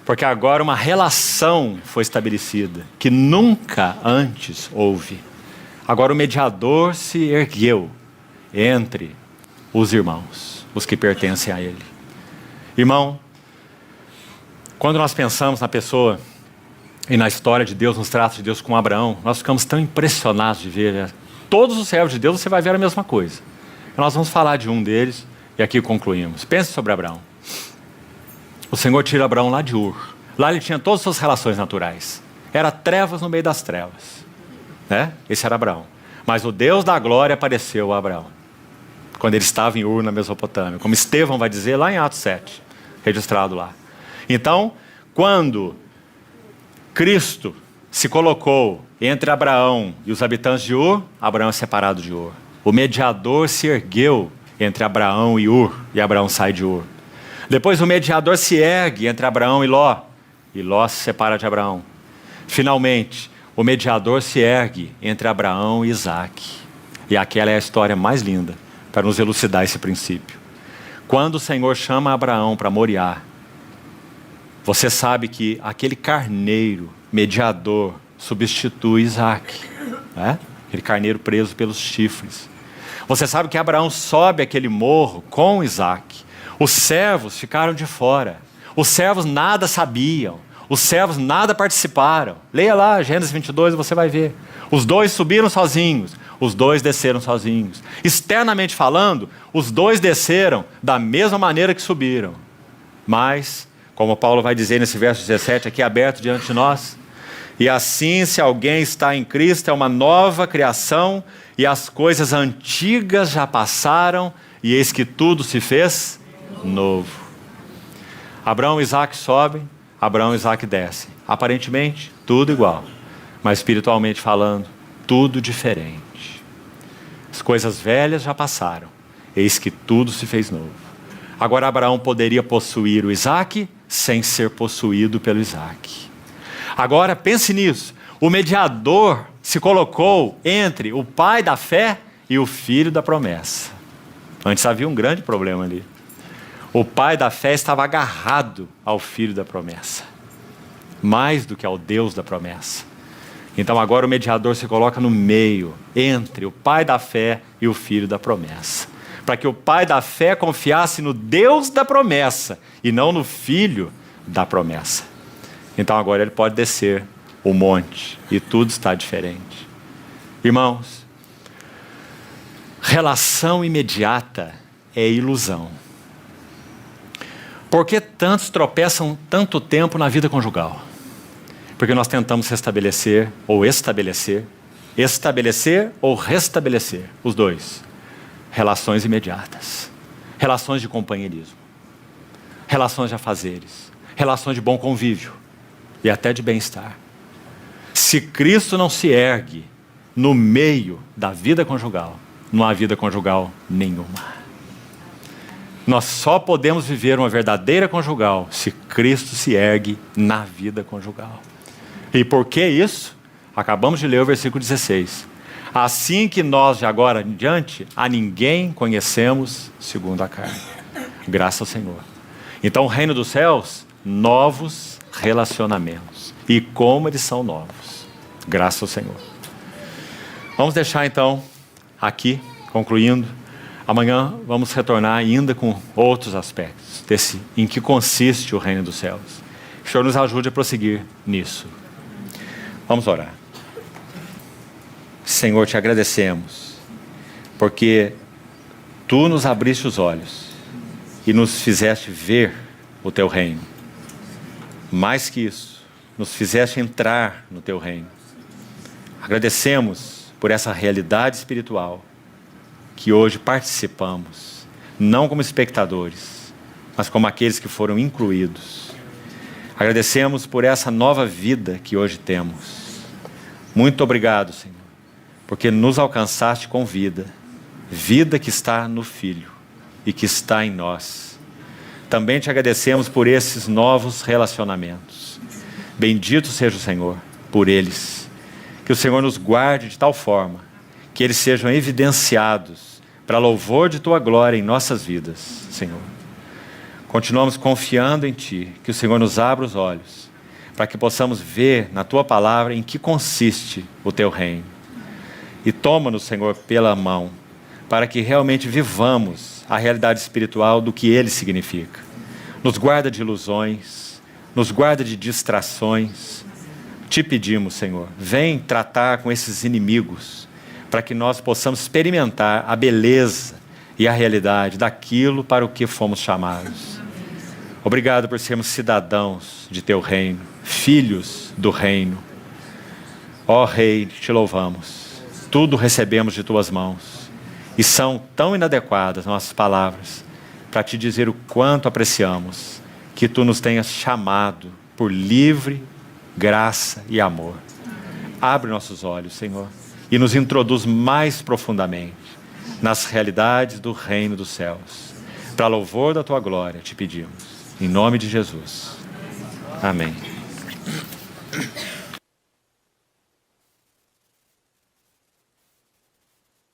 Porque agora uma relação foi estabelecida, que nunca antes houve. Agora o mediador se ergueu entre os irmãos, os que pertencem a ele. Irmão, quando nós pensamos na pessoa e na história de Deus, nos tratos de Deus com Abraão, nós ficamos tão impressionados de ver. Todos os servos de Deus você vai ver a mesma coisa. Nós vamos falar de um deles e aqui concluímos. Pense sobre Abraão. O Senhor tira Abraão lá de Ur. Lá ele tinha todas as suas relações naturais. Era trevas no meio das trevas, né? Esse era Abraão. Mas o Deus da glória apareceu a Abraão quando ele estava em Ur, na Mesopotâmia. Como Estevão vai dizer lá em Atos 7, registrado lá. Então, quando Cristo se colocou entre Abraão e os habitantes de Ur, Abraão é separado de Ur. O mediador se ergueu entre Abraão e Ur, e Abraão sai de Ur. Depois o mediador se ergue entre Abraão e Ló se separa de Abraão. Finalmente, o mediador se ergue entre Abraão e Isaac. E aquela é a história mais linda, para nos elucidar esse princípio. Quando o Senhor chama Abraão para Moriá, você sabe que aquele carneiro mediador substitui Isaac, né? Aquele carneiro preso pelos chifres. Você sabe que Abraão sobe aquele morro com Isaac. Os servos ficaram de fora. Os servos nada sabiam. Os servos nada participaram. Leia lá Gênesis 22 e você vai ver. Os dois subiram sozinhos. Os dois desceram sozinhos. Externamente falando, os dois desceram da mesma maneira que subiram. Mas, como Paulo vai dizer nesse verso 17 aqui aberto diante de nós, e assim, se alguém está em Cristo, é uma nova criação, e as coisas antigas já passaram, e eis que tudo se fez novo. Abraão e Isaac sobem, Abraão e Isaac descem. Aparentemente, tudo igual, mas espiritualmente falando, tudo diferente. As coisas velhas já passaram, eis que tudo se fez novo. Agora Abraão poderia possuir o Isaac sem ser possuído pelo Isaac. Agora pense nisso, o mediador se colocou entre o pai da fé e o filho da promessa. Antes havia um grande problema ali. O pai da fé estava agarrado ao filho da promessa, mais do que ao Deus da promessa. Então agora o mediador se coloca no meio, entre o pai da fé e o filho da promessa, para que o pai da fé confiasse no Deus da promessa e não no filho da promessa. Então agora ele pode descer o monte e tudo está diferente. Irmãos, relação imediata é ilusão. Por que tantos tropeçam tanto tempo na vida conjugal? Porque nós tentamos restabelecer ou estabelecer ou restabelecer, os dois. Relações imediatas, relações de companheirismo, relações de afazeres, relações de bom convívio e até de bem-estar. Se Cristo não se ergue no meio da vida conjugal, não há vida conjugal nenhuma. Nós só podemos viver uma verdadeira conjugal se Cristo se ergue na vida conjugal. E por que isso? Acabamos de ler o versículo 16. Assim que nós de agora em diante a ninguém conhecemos segundo a carne. Graças ao Senhor. Então o reino dos céus, novos relacionamentos. E como eles são novos. Graças ao Senhor. Vamos deixar então aqui, concluindo. Amanhã vamos retornar ainda com outros aspectos desse, em que consiste o reino dos céus. Que o Senhor nos ajude a prosseguir nisso. Vamos orar. Senhor, te agradecemos, porque Tu nos abriste os olhos e nos fizeste ver o Teu reino. Mais que isso, nos fizeste entrar no Teu reino. Agradecemos por essa realidade espiritual que hoje participamos, não como espectadores, mas como aqueles que foram incluídos. Agradecemos por essa nova vida que hoje temos. Muito obrigado, Senhor, porque nos alcançaste com vida, vida que está no Filho e que está em nós. Também te agradecemos por esses novos relacionamentos. Bendito seja o Senhor por eles. Que o Senhor nos guarde de tal forma que eles sejam evidenciados para louvor de tua glória em nossas vidas, Senhor. Continuamos confiando em Ti, que o Senhor nos abra os olhos, para que possamos ver na Tua palavra em que consiste o Teu reino. E toma-nos, Senhor, pela mão, para que realmente vivamos a realidade espiritual do que Ele significa. Nos guarda de ilusões, nos guarda de distrações. Te pedimos, Senhor, vem tratar com esses inimigos, para que nós possamos experimentar a beleza e a realidade daquilo para o que fomos chamados. Obrigado por sermos cidadãos de Teu reino, filhos do reino. Ó Rei, te louvamos. Tudo recebemos de Tuas mãos. E são tão inadequadas nossas palavras para Te dizer o quanto apreciamos que Tu nos tenhas chamado por livre graça e amor. Abre nossos olhos, Senhor, e nos introduz mais profundamente nas realidades do reino dos céus. Para louvor da Tua glória, te pedimos. Em nome de Jesus. Amém.